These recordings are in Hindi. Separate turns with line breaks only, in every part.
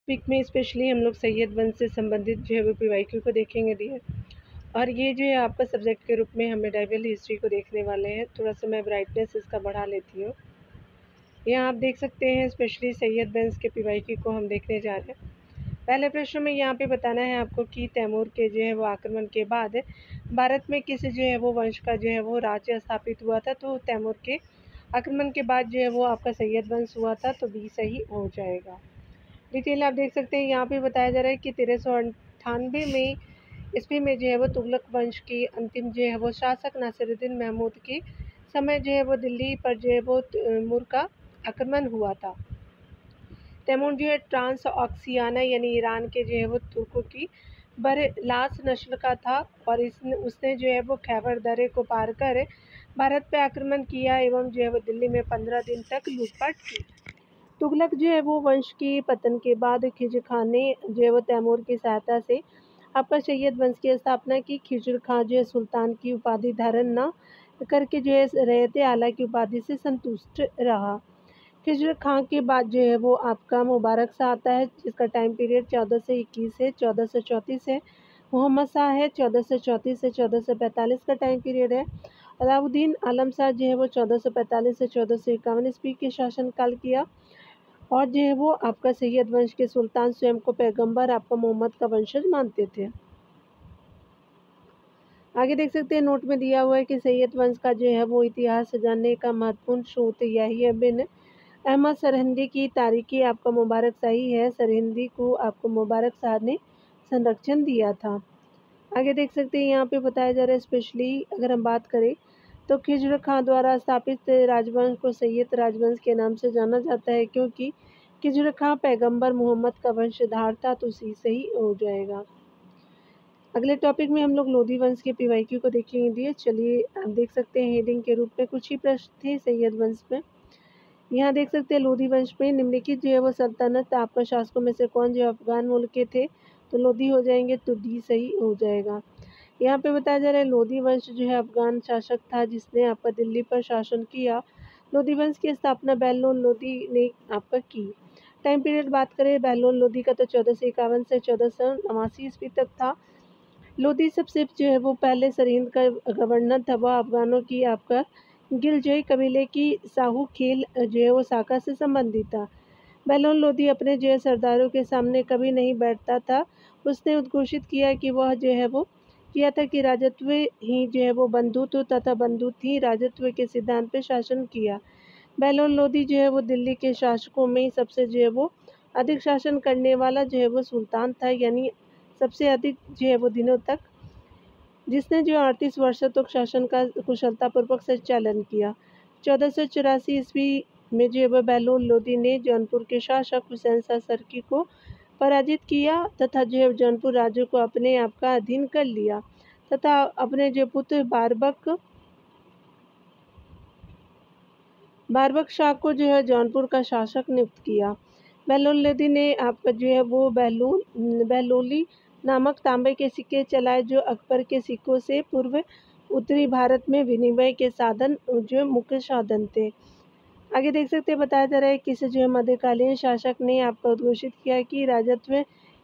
पिक में स्पेशली हम लोग सैयद वंश से संबंधित जो है वो पीवाईक्यू को देखेंगे डियर। और ये जो है आपका सब्जेक्ट के रूप में हम मेडाइवल हिस्ट्री को देखने वाले हैं। थोड़ा सा मैं ब्राइटनेस इसका बढ़ा लेती हूँ। यहाँ आप देख सकते हैं स्पेशली सैयद वंश के पीवाईक्यू को हम देखने जा रहे हैं। पहले प्रश्न में यहाँ पे बताना है आपको कि तैमूर के जो है वो आक्रमण के बाद भारत में किस जो है वो वंश का जो है वो राज्य स्थापित हुआ था। तो तैमूर के आक्रमण के बाद जो है वो आपका सैयद वंश हुआ था, तो बी सही हो जाएगा। डिटेल आप देख सकते हैं। यहाँ पे बताया जा रहा है कि 1398 में ईस्वी में जो है वो तुगलक वंश की अंतिम जो है वो शासक नासिरुद्दीन महमूद के समय जो है वो दिल्ली पर जो है वो तैमूर का आक्रमण हुआ था। तैमूर जो है ट्रांस ऑक्सियाना यानी ईरान के जो है वो तुर्कों की बरलास नस्ल का था और उसने जो है वो खैबर दर्रे को पार कर भारत पर आक्रमण किया एवं जो है वो दिल्ली में 15 दिन तक लूटपाट की। तुगलक जो है वो वंश के पतन के बाद खिज़र खान ने जो है वो तैमूर की सहायता से आपका सैयद वंश की स्थापना की। खिज़र खान जो है सुल्तान की उपाधि धारण न करके जो है रहते आला की उपाधि से संतुष्ट रहा। खिज़र खान के बाद जो है वो आपका मुबारक शाह आता है, जिसका टाइम पीरियड 1421 है, 1434 है। मोहम्मद शाह है, 1434 से 1445 का टाइम पीरियड है। अलाउद्दीन आलम शाह जो है वो 1445 से 1451 ईस्वी के शासनकाल किया। और जो है वो आपका सैयद वंश के सुल्तान स्वयं को पैगंबर आपका मोहम्मद का वंशज मानते थे। आगे देख सकते हैं नोट में दिया हुआ है कि सैयद वंश का जो है वो इतिहास जानने का महत्वपूर्ण स्रोत याहिया बिन अहमद सरहिंदी की तारीखी आपका मुबारक शाही है। सरहिंदी को आपको मुबारक शाह ने संरक्षण दिया था। आगे देख सकते हैं यहाँ पे बताया जा रहा है स्पेशली अगर हम बात करें तो खिज़र खान द्वारा स्थापित राजवंश को सैयद राजवंश के नाम से जाना जाता है, क्योंकि खिज़र खान पैगंबर मोहम्मद का वंशधार था, तो सी सही हो जाएगा। अगले टॉपिक में हम लोग लोधी वंश के पीवाईक्यू को देखेंगे। चलिए आप देख सकते हैं हेडिंग के रूप में कुछ ही प्रश्न थे सैयद वंश में। यहाँ देख सकते हैं लोधी वंश में निम्नलिखित जो है वो सल्तनत आपका शासकों में से कौन जो अफगान मूल के थे, तो लोधी हो जाएंगे, तो डी सही हो जाएगा। यहाँ पे बताया जा रहा है लोधी वंश जो है अफगान शासक था जिसने आपका दिल्ली पर शासन किया। लोधी वंश की स्थापना बहलोल लोधी ने आपका की। टाइम पीरियड बात करें बहलोल लोधी का तो 1451 से 1489 ईस्वी तक था। लोधी सबसे जो है वो पहले सरहिंद का गवर्नर था। वह अफगानों की आपका गिलजोई कबीले की साहू खेल जो है वो शाखा से संबंधित था। बहलोल लोधी अपने जो है सरदारों के सामने कभी नहीं बैठता था। उसने उद्घोषित किया कि वह जो है वो किया था कि राजत्व ही जो है वो बंधुत्व तथा बंधुत्व ही राजत्व के सिद्धांत पर शासन किया। बहलोल लोधी जो है वो दिल्ली के शासकों में सबसे जो है वो अधिक शासन करने वाला जो है वो सुल्तान था, यानी सबसे अधिक जो है वो दिनों तक, जिसने जो 38 वर्षों तक शासन का कुशलतापूर्वक संचालन किया। 1484 ईस्वी में जो है वह बहलोल लोधी ने जौनपुर के शासक हुसैन शाह सरकी को पराजित किया तथा जो है जौनपुर राज्य को अपने आप का अधीन कर लिया तथा अपने जो पुत्र बारबक शाह को जो है जौनपुर का शासक नियुक्त किया। बहलोल लोधी ने आपका जो है वो बहलोली नामक तांबे के सिक्के चलाए, जो अकबर के सिक्कों से पूर्व उत्तरी भारत में विनिमय के साधन जो मुख्य साधन थे। आगे देख सकते हैं बताया जा रहा है किस जो है मध्यकालीन शासक ने आपका उद्घोषित किया कि राजत्व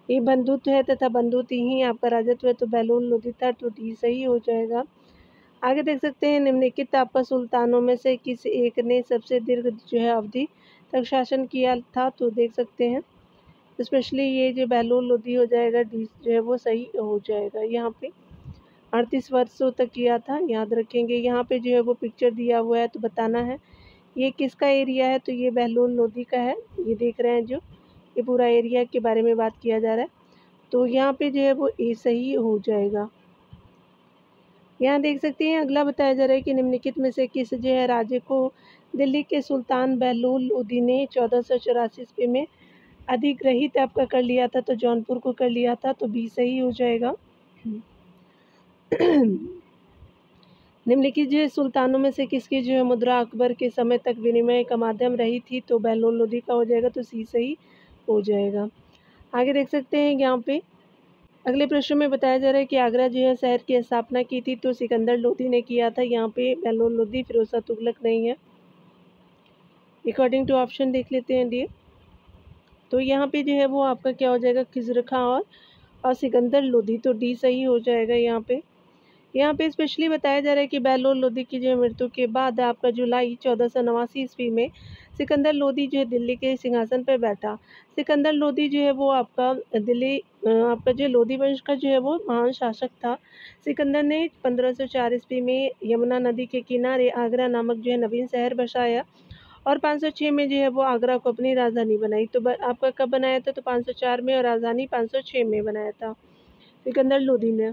ही बंधुत्व है तथा बंधुत्व ही आपका राजत्व है, तो बहलोल लोधी था, तो डी सही हो जाएगा। आगे देख सकते हैं निम्नलिखित आपका सुल्तानों में से किस एक ने सबसे दीर्घ जो है अवधि तक शासन किया था, तो देख सकते हैं स्पेशली ये जो बहलोल लोधी हो जाएगा, डी जो है वो सही हो जाएगा। यहाँ पे 38 वर्षों तक किया था, याद रखेंगे। यहाँ पे जो है वो पिक्चर दिया हुआ है, तो बताना है ये किसका एरिया है, तो ये बहलोल लोधी का है। ये देख रहे हैं जो ये पूरा एरिया के बारे में बात किया जा रहा है, तो यहाँ पे जो है वो ए सही हो जाएगा। यहाँ देख सकते हैं अगला बताया जा रहा है कि निम्नलिखित में से किस जो है राज्य को दिल्ली के सुल्तान बहलोल लोधी ने 1484 ईस्वी में अधिग्रहित आपका कर लिया था, तो जौनपुर को कर लिया था, तो बी सही हो जाएगा। निम्नलिखित जो है सुल्तानों में से किसकी जो है मुद्रा अकबर के समय तक विनिमय का माध्यम रही थी, तो बहलोल लोधी का हो जाएगा, तो सी सही हो जाएगा। आगे देख सकते हैं यहाँ पे अगले प्रश्न में बताया जा रहा है कि आगरा जो है शहर की स्थापना की थी, तो सिकंदर लोधी ने किया था। यहाँ पे बहलोल लोधी, फिरोज शाह तुगलक नहीं है। अकॉर्डिंग टू ऑप्शन देख लेते हैं डियर। तो यहाँ पे जो है वो आपका क्या हो जाएगा, खिज़र खां और सिकंदर लोदी, तो डी सही हो जाएगा यहाँ पे। यहाँ पे स्पेशली बताया जा रहा है कि बहलोल लोदी की जो है मृत्यु के बाद आपका जुलाई 1489 ईस्वी में सिकंदर लोदी जो है दिल्ली के सिंहासन पर बैठा। सिकंदर लोदी जो है वो आपका आपका जो लोदी वंश का जो है वो महान शासक था। सिकंदर ने 1504 ईस्वी में यमुना नदी के किनारे आगरा नामक जो है नवीन शहर बसाया और 506 में जो है वो आगरा को अपनी राजधानी बनाई। तो आपका कब बनाया था, तो 504 में, और राजधानी 506 में बनाया था सिकंदर लोदी ने।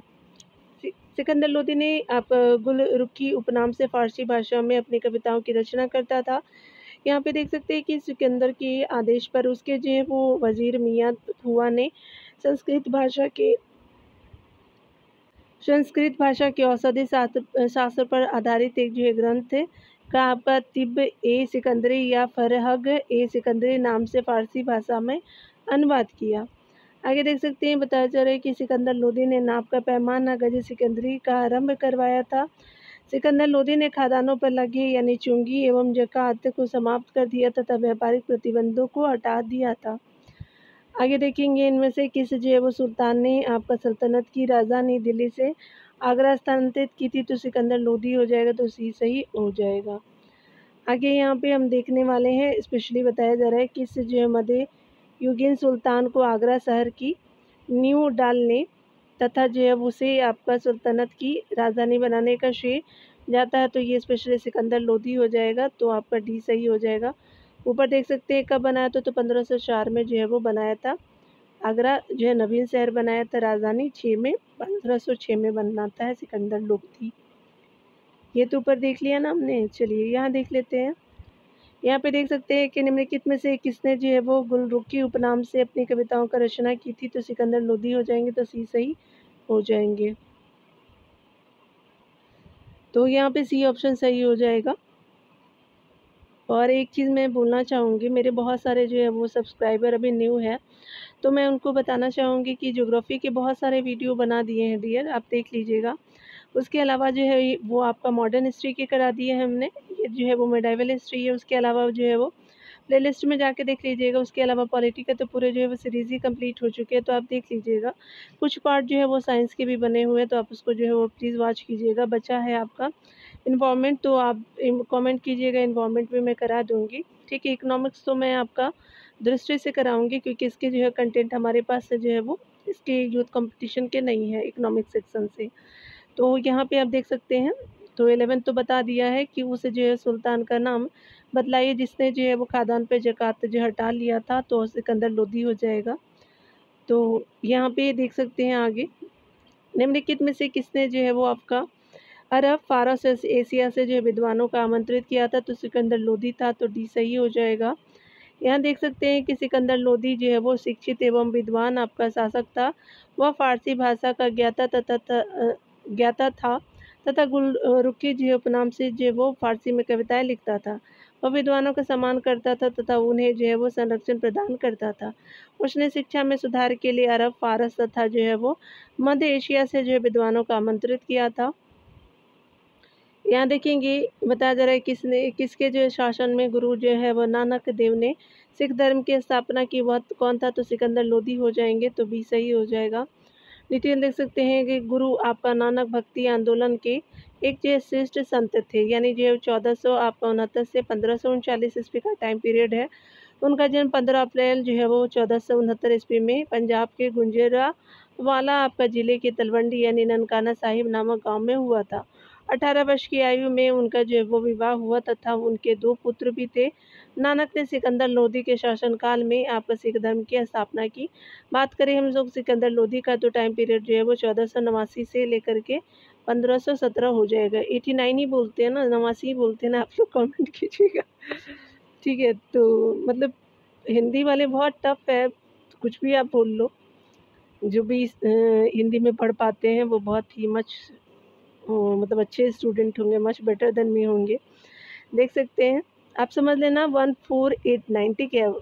सिकंदर लोदी ने आप गुलरुखी उपनाम से फारसी भाषा में अपनी कविताओं की रचना करता था। यहाँ पे देख सकते हैं कि सिकंदर के आदेश पर उसके जो है वो वजीर मियाँ हुआ ने संस्कृत भाषा के औषधि शास्त्र पर आधारित एक जो है ग्रंथ का आपका तिब्ब ए सिकंदरी या फरहग ए सिकंदरी नाम से फारसी भाषा में अनुवाद किया। आगे देख सकते हैं, बताया जा रहा है कि सिकंदर लोदी ने नाप का पैमाना गज सिकंदरी का आरंभ करवाया था। सिकंदर लोदी ने खादानों पर लगे यानी चुंगी एवं ज़कात को समाप्त कर दिया तथा व्यापारिक प्रतिबंधों को हटा दिया था। आगे देखेंगे, इनमें से किस जो है वो सुल्तान ने आपका सल्तनत की राजधानी दिल्ली से आगरा स्थानांतरित की थी, तो सिकंदर लोदी हो जाएगा, तो सी सही हो जाएगा। आगे यहाँ पे हम देखने वाले हैं, स्पेशली बताया जा रहा है किस जो है मध्य युगीन सुल्तान को आगरा शहर की नींव डालने तथा जो है उसे आपका सल्तनत की राजधानी बनाने का श्रेय जाता है, तो ये स्पेशली सिकंदर लोदी हो जाएगा, तो आपका डी सही हो जाएगा। ऊपर देख सकते हैं कब बनाया था, तो 1504 में जो है वो बनाया था। आगरा जो है नवीन शहर बनाया था, राजधानी 1506 में बनाता है सिकंदर लोदी। ये तो ऊपर देख लिया ना हमने। चलिए यहाँ देख लेते हैं। यहाँ पे देख सकते हैं कि निम्नलिखित में से किसने जो है वो गुलरुखी उपनाम से अपनी कविताओं का रचना की थी, तो सिकंदर लोदी हो जाएंगे, तो सी सही हो जाएंगे। तो यहाँ पे सी ऑप्शन सही हो जाएगा। और एक चीज़ मैं बोलना चाहूँगी, मेरे बहुत सारे जो है वो सब्सक्राइबर अभी न्यू है, तो मैं उनको बताना चाहूँगी कि ज्योग्राफी के बहुत सारे वीडियो बना दिए हैं डियर, आप देख लीजिएगा। उसके अलावा जो है वो आपका मॉडर्न हिस्ट्री के करा दिए हैं हमने, ये जो है वो मेडाइवल हिस्ट्री है। उसके अलावा जो है वो प्लेलिस्ट में जाके देख लीजिएगा। उसके अलावा पॉलिटी के तो पूरे जो है वो सीरीज़ ही कंप्लीट हो चुके हैं, तो आप देख लीजिएगा। कुछ पार्ट जो है वो साइंस के भी बने हुए हैं, तो आप उसको जो है वो प्लीज़ वॉच कीजिएगा। बचा है आपका इन्वायरमेंट, तो आप कमेंट कीजिएगा, इन्वायरमेंट भी मैं करा दूँगी, ठीक है। इकोनॉमिक्स तो मैं आपका दृष्टि से कराऊँगी, क्योंकि इसके जो है कंटेंट हमारे पास से जो है वो इसके यूथ कंपटीशन के नहीं है इकोनॉमिक्स सेक्शन से। तो यहाँ पे आप देख सकते हैं, तो 11 तो बता दिया है कि उसे जो है सुल्तान का नाम बतलाइए जिसने जो है वो खादान पे ज़कात जो हटा लिया था, तो सिकंदर लोदी हो जाएगा। तो यहाँ पे देख सकते हैं आगे, निम्नलिखित में से किसने जो है वो आपका अरब फारस एशिया से जो है विद्वानों का आमंत्रित किया था, तो सिकंदर लोदी था, तो डी सही हो जाएगा। यहाँ देख सकते हैं कि सिकंदर लोदी जो है वो शिक्षित एवं विद्वान आपका शासक था। वह फारसी भाषा का ज्ञाता था तथा गुलरुखी जो है उपनाम से जो है वो फारसी में कविताएं लिखता था। वह विद्वानों का सम्मान करता था तथा उन्हें जो है वो संरक्षण प्रदान करता था। उसने शिक्षा में सुधार के लिए अरब फारस तथा जो है वो मध्य एशिया से जो है विद्वानों का आमंत्रित किया था। यहाँ देखेंगे, बताया जा रहा है किसके जो है शासन में गुरु जो है वो नानक देव ने सिख धर्म की स्थापना की, वह कौन था, तो सिकंदर लोदी हो जाएंगे, तो बी सही हो जाएगा। डिटेल देख सकते हैं कि गुरु आपका नानक भक्ति आंदोलन के एक जो श्रेष्ठ संत थे, यानी जो 1469 से 1539 ईस्वी का टाइम पीरियड है। उनका जन्म 15 अप्रैल जो है वो 1469 ईस्वी में पंजाब के गुंजरावाला आपका ज़िले के तलवंडी यानी ननकाना साहिब नामक गांव में हुआ था। 18 वर्ष की आयु में उनका जो है वो विवाह हुआ तथा उनके 2 पुत्र भी थे। नानक ने सिकंदर लोदी के शासनकाल में आपका सिख धर्म की स्थापना की। बात करें हम लोग सिकंदर लोदी का, तो टाइम पीरियड जो है वो 1489 से लेकर के 1517 हो जाएगा। 89 ही बोलते हैं ना, 89 ही बोलते हैं ना, आप लोग कमेंट कीजिएगा, ठीक है। तो मतलब हिंदी वाले बहुत टफ है, कुछ भी आप बोल लो। जो भी हिंदी में पढ़ पाते हैं वो बहुत ही मतलब अच्छे स्टूडेंट होंगे, मच बेटर देन मी होंगे। देख सकते हैं, आप समझ लेना 1489, ठीक है।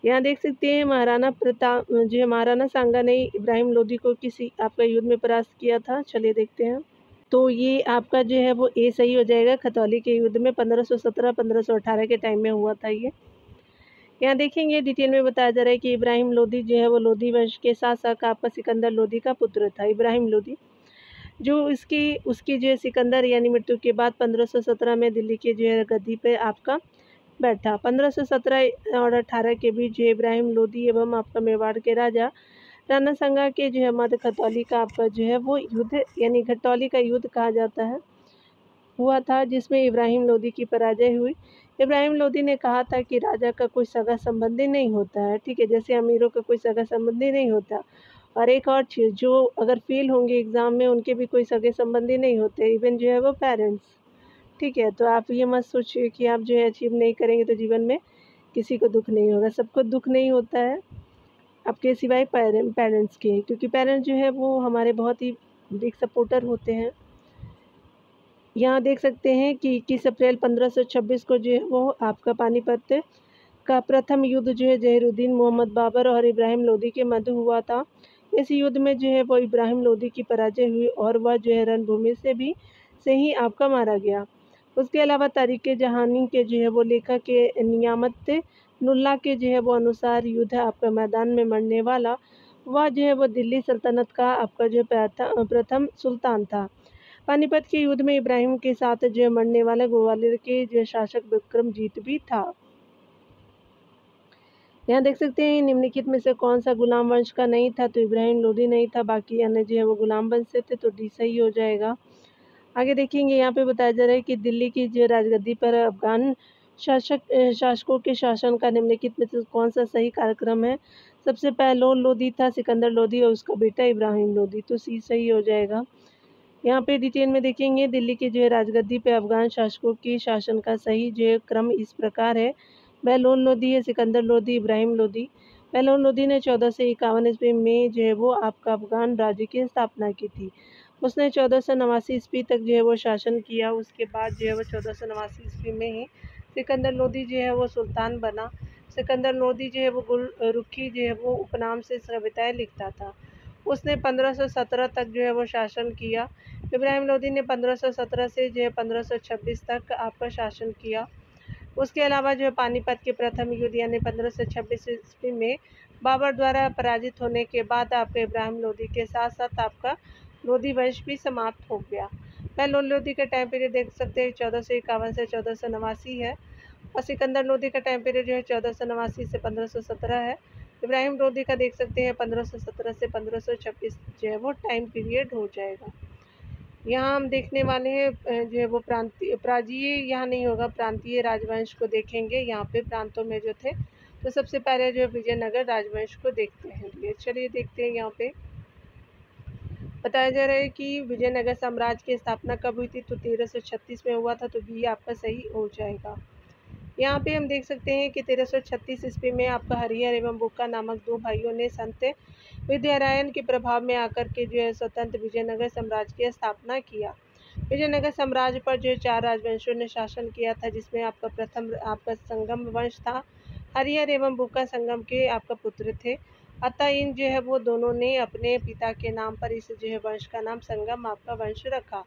यहाँ देख सकते हैं महाराणा प्रताप जो है महाराणा सांगा ने इब्राहिम लोदी को किसी आपका युद्ध में परास्त किया था। चलिए देखते हैं, तो ये आपका जो है वो ए सही हो जाएगा। खतौली के युद्ध में 1517-1518 के टाइम में हुआ था ये। यहाँ देखेंगे डिटेल में बताया जा रहा है कि इब्राहिम लोदी जो है वो लोदी वंश के शासक आपका सिकंदर लोदी का पुत्र था। इब्राहिम लोदी जो उसकी जो है सिकंदर यानी मृत्यु के बाद 1517 में दिल्ली के जो है गद्दी पे आपका बैठा। 1517 और 18 के बीच जो इब्राहिम लोदी एवं आपका मेवाड़ के राजा राणा सांगा के जो है मध्य खतौली का आपका जो है वो युद्ध यानी घटौली का युद्ध कहा जाता है हुआ था, जिसमें इब्राहिम लोदी की पराजय हुई। इब्राहिम लोदी ने कहा था कि राजा का कोई सगा संबंधी नहीं होता है, ठीक है, जैसे अमीरों का कोई सगा संबंधी नहीं होता। और एक और चीज़, जो अगर फेल होंगे एग्ज़ाम में उनके भी कोई सगे संबंधी नहीं होते, इवन जो है वो पेरेंट्स, ठीक है। तो आप ये मत सोचिए कि आप जो है अचीव नहीं करेंगे तो जीवन में किसी को दुःख नहीं होगा। सबको दुःख नहीं होता है आपके सिवाय पेरेंट्स के, क्योंकि पेरेंट्स जो है वो हमारे बहुत ही बिग सपोर्टर होते हैं। यहाँ देख सकते हैं कि 21 अप्रैल 1526 को जो है वो आपका पानीपत का प्रथम युद्ध जो है जहीरुद्दीन मोहम्मद बाबर और इब्राहिम लोदी के मध्य हुआ था। इस युद्ध में जो है वो इब्राहिम लोदी की पराजय हुई और वह जो है रणभूमि से ही आपका मारा गया। उसके अलावा तारीख़ जहानी के जो है वो लेखक के नियामत नुल्ला के जो है वो अनुसार युद्ध आपका मैदान में मरने वाला वह जो है वो दिल्ली सल्तनत का आपका जो प्रथम सुल्तान था। पानीपत के युद्ध में इब्राहिम के साथ जो मरने वाला ग्वालियर के जो शासक विक्रमजीत भी था। यहाँ देख सकते हैं निम्नलिखित में से कौन सा गुलाम वंश का नहीं था, तो इब्राहिम लोदी नहीं था, बाकी अन्य जो है वो गुलाम वंश से थे, तो डी सही हो जाएगा। आगे देखेंगे यहाँ पे बताया जा रहा है कि दिल्ली की जो राजगद्दी पर अफगान शासकों के शासन का निम्नलिखित में से कौन सा सही कार्यक्रम है। सबसे पहले लोदी था, सिकंदर लोदी और उसका बेटा इब्राहिम लोदी, तो सी सही हो जाएगा। यहाँ पे डिटेल में देखेंगे दिल्ली की जो है राजगद्दी पे अफगान शासकों की शासन का सही जो है क्रम इस प्रकार है। बहलोल लोदी है, सिकंदर लोदी, इब्राहिम लोदी। बहलोल लोदी ने 1451 ईस्वी में जो है वो आपका अफगान राज्य की स्थापना की थी। उसने 1489 ईस्वी तक जो है वो शासन किया। उसके बाद जो है वो 1489 ईस्वी में ही सिकंदर लोदी जो है वो सुल्तान बना। सिकंदर लोदी जो है वो गुल रुखी जो है वो उपनाम से कविताएँ लिखता था। उसने 1517 तक जो है वो शासन किया। इब्राहिम लोदी ने 1517 से जो है 1526 तक आपका शासन किया। उसके अलावा जो है पानीपत के प्रथम युद्ध यानी 1526 ईस्वी में बाबर द्वारा पराजित होने के बाद आपके इब्राहिम लोदी के साथ साथ आपका लोदी वंश भी समाप्त हो गया। बहलोल लोदी का टाइम पीरियड देख सकते हैं 1451 से 1489 है और सिकंदर लोदी का टाइम पीरियड जो है 1489 से 1517 है। इब्राहिम लोदी का देख सकते हैं 1517 से 1526 जो है वो टाइम पीरियड हो जाएगा। यहाँ हम देखने वाले हैं जो है वो प्रांतीय यहाँ नहीं होगा, प्रांतीय राजवंश को देखेंगे। यहाँ पे प्रांतों में जो थे, तो सबसे पहले जो है विजयनगर राजवंश को देखते हैं। चलिए देखते हैं। यहाँ पे बताया जा रहा है कि विजयनगर साम्राज्य की स्थापना कब हुई थी, तो 1336 में हुआ था, तो बी आपका सही हो जाएगा। यहाँ पे हम देख सकते हैं कि 1336 ईस्वी में आपका हरिहर एवं बुक्का नामक दो भाइयों ने संत विद्यारायण के प्रभाव में आकर के जो है स्वतंत्र विजयनगर साम्राज्य की स्थापना किया। विजयनगर साम्राज्य पर जो 4 राजवंशों ने शासन किया था, जिसमें आपका प्रथम आपका संगम वंश था। हरिहर एवं बुक्का संगम के आपका पुत्र थे, अतः इन जो है वो दोनों ने अपने पिता के नाम पर इस जो है वंश का नाम संगम आपका वंश रखा।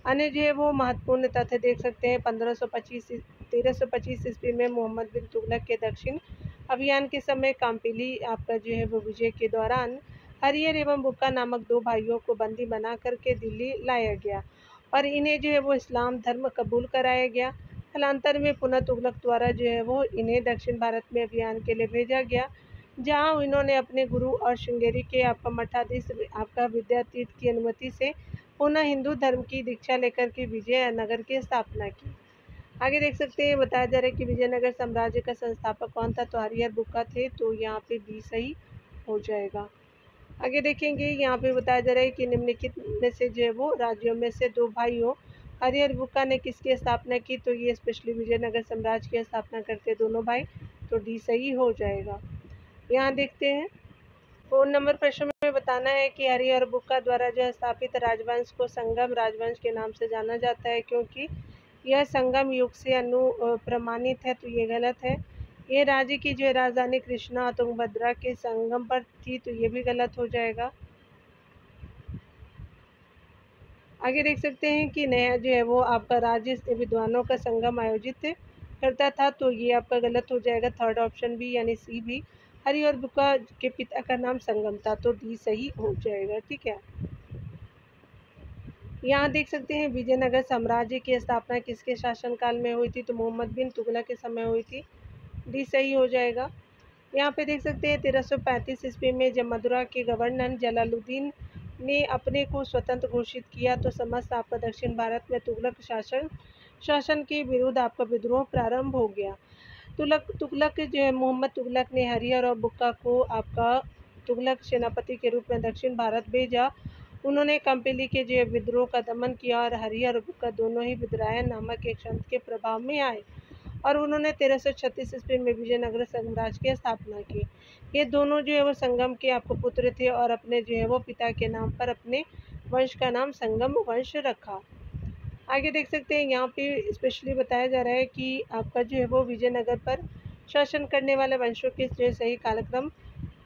अन्य जो है वो महत्वपूर्ण तथ्य देख सकते हैं 1325 ईस्वी में मोहम्मद बिन तुगलक के दक्षिण अभियान के समय काम्पिली आपका जो है वो विजय के दौरान हरिहर एवं बुक्का नामक दो भाइयों को बंदी बना करके दिल्ली लाया गया और इन्हें जो है वो इस्लाम धर्म कबूल कराया गया। कालांतर में पुनः तुगलक द्वारा जो है वो इन्हें दक्षिण भारत में अभियान के लिए भेजा गया, जहां इन्होंने अपने गुरु और श्रृंगेरी के आपका मठाधीश आपका विद्यातीर्थ की अनुमति से पुनः हिंदू धर्म की दीक्षा लेकर के विजयनगर की स्थापना की। आगे देख सकते हैं बताया जा रहा है कि विजयनगर साम्राज्य का संस्थापक कौन था, तो हरिहर बुक्का थे, तो यहाँ पे बी सही हो जाएगा। आगे देखेंगे यहाँ पे बताया जा रहा है कि निम्नलिखित में से जो है वो राज्यों में से दो भाइयों हरिहर बुक्का ने किसकी स्थापना की, तो ये स्पेशली विजयनगर साम्राज्य की स्थापना करते दोनों भाई, तो डी सही हो जाएगा। यहाँ देखते हैं 4 नंबर प्रश्न में बताना है कि हरिहर बुक्का द्वारा जो स्थापित राजवंश को संगम राजवंश के नाम से जाना जाता है, क्योंकि यह संगम युग से प्रमाणित है, तो ये गलत है। ये राज्य की जो राजधानी कृष्णा तुंगभद्रा के संगम पर थी, तो ये भी गलत हो जाएगा। आगे देख सकते हैं कि नया जो है वो आपका राज्य विद्वानों का संगम आयोजित करता था, तो ये आपका गलत हो जाएगा। थर्ड ऑप्शन भी यानी सी भी। हरि और बुक्का के पिता का नाम संगम था, तो डी सही हो जाएगा। ठीक है, यहाँ देख सकते हैं विजयनगर साम्राज्य की स्थापना किसके शासनकाल में हुई थी, तो मोहम्मद बिन तुगलक के समय हुई थी, डी सही हो जाएगा। यहाँ पे देख सकते हैं 1335 ईस्वी में जब मदुरा के गवर्नर जलालुद्दीन ने अपने को स्वतंत्र घोषित किया, तो समस्त आपका दक्षिण भारत में तुगलक शासन के विरुद्ध आपका विद्रोह प्रारंभ हो गया। तुगलक जो है मोहम्मद तुगलक ने हरिहर और बुक्का को आपका तुगलक सेनापति के रूप में दक्षिण भारत भेजा। उन्होंने कंपिली के जो विद्रोह का दमन किया और हरिहर और बुक्का दोनों ही विद्रायन नामक एक संत के प्रभाव में आए और उन्होंने 1336 ईस्वी में विजयनगर साम्राज्य की स्थापना की। ये दोनों जो है वो संगम के आपको पुत्र थे और अपने जो है वो पिता के नाम पर अपने वंश का नाम संगम वंश रखा। आगे देख सकते हैं यहाँ पे स्पेशली बताया जा रहा है कि आपका जो है वो विजयनगर पर शासन करने वाले वंशों के जो सही कालक्रम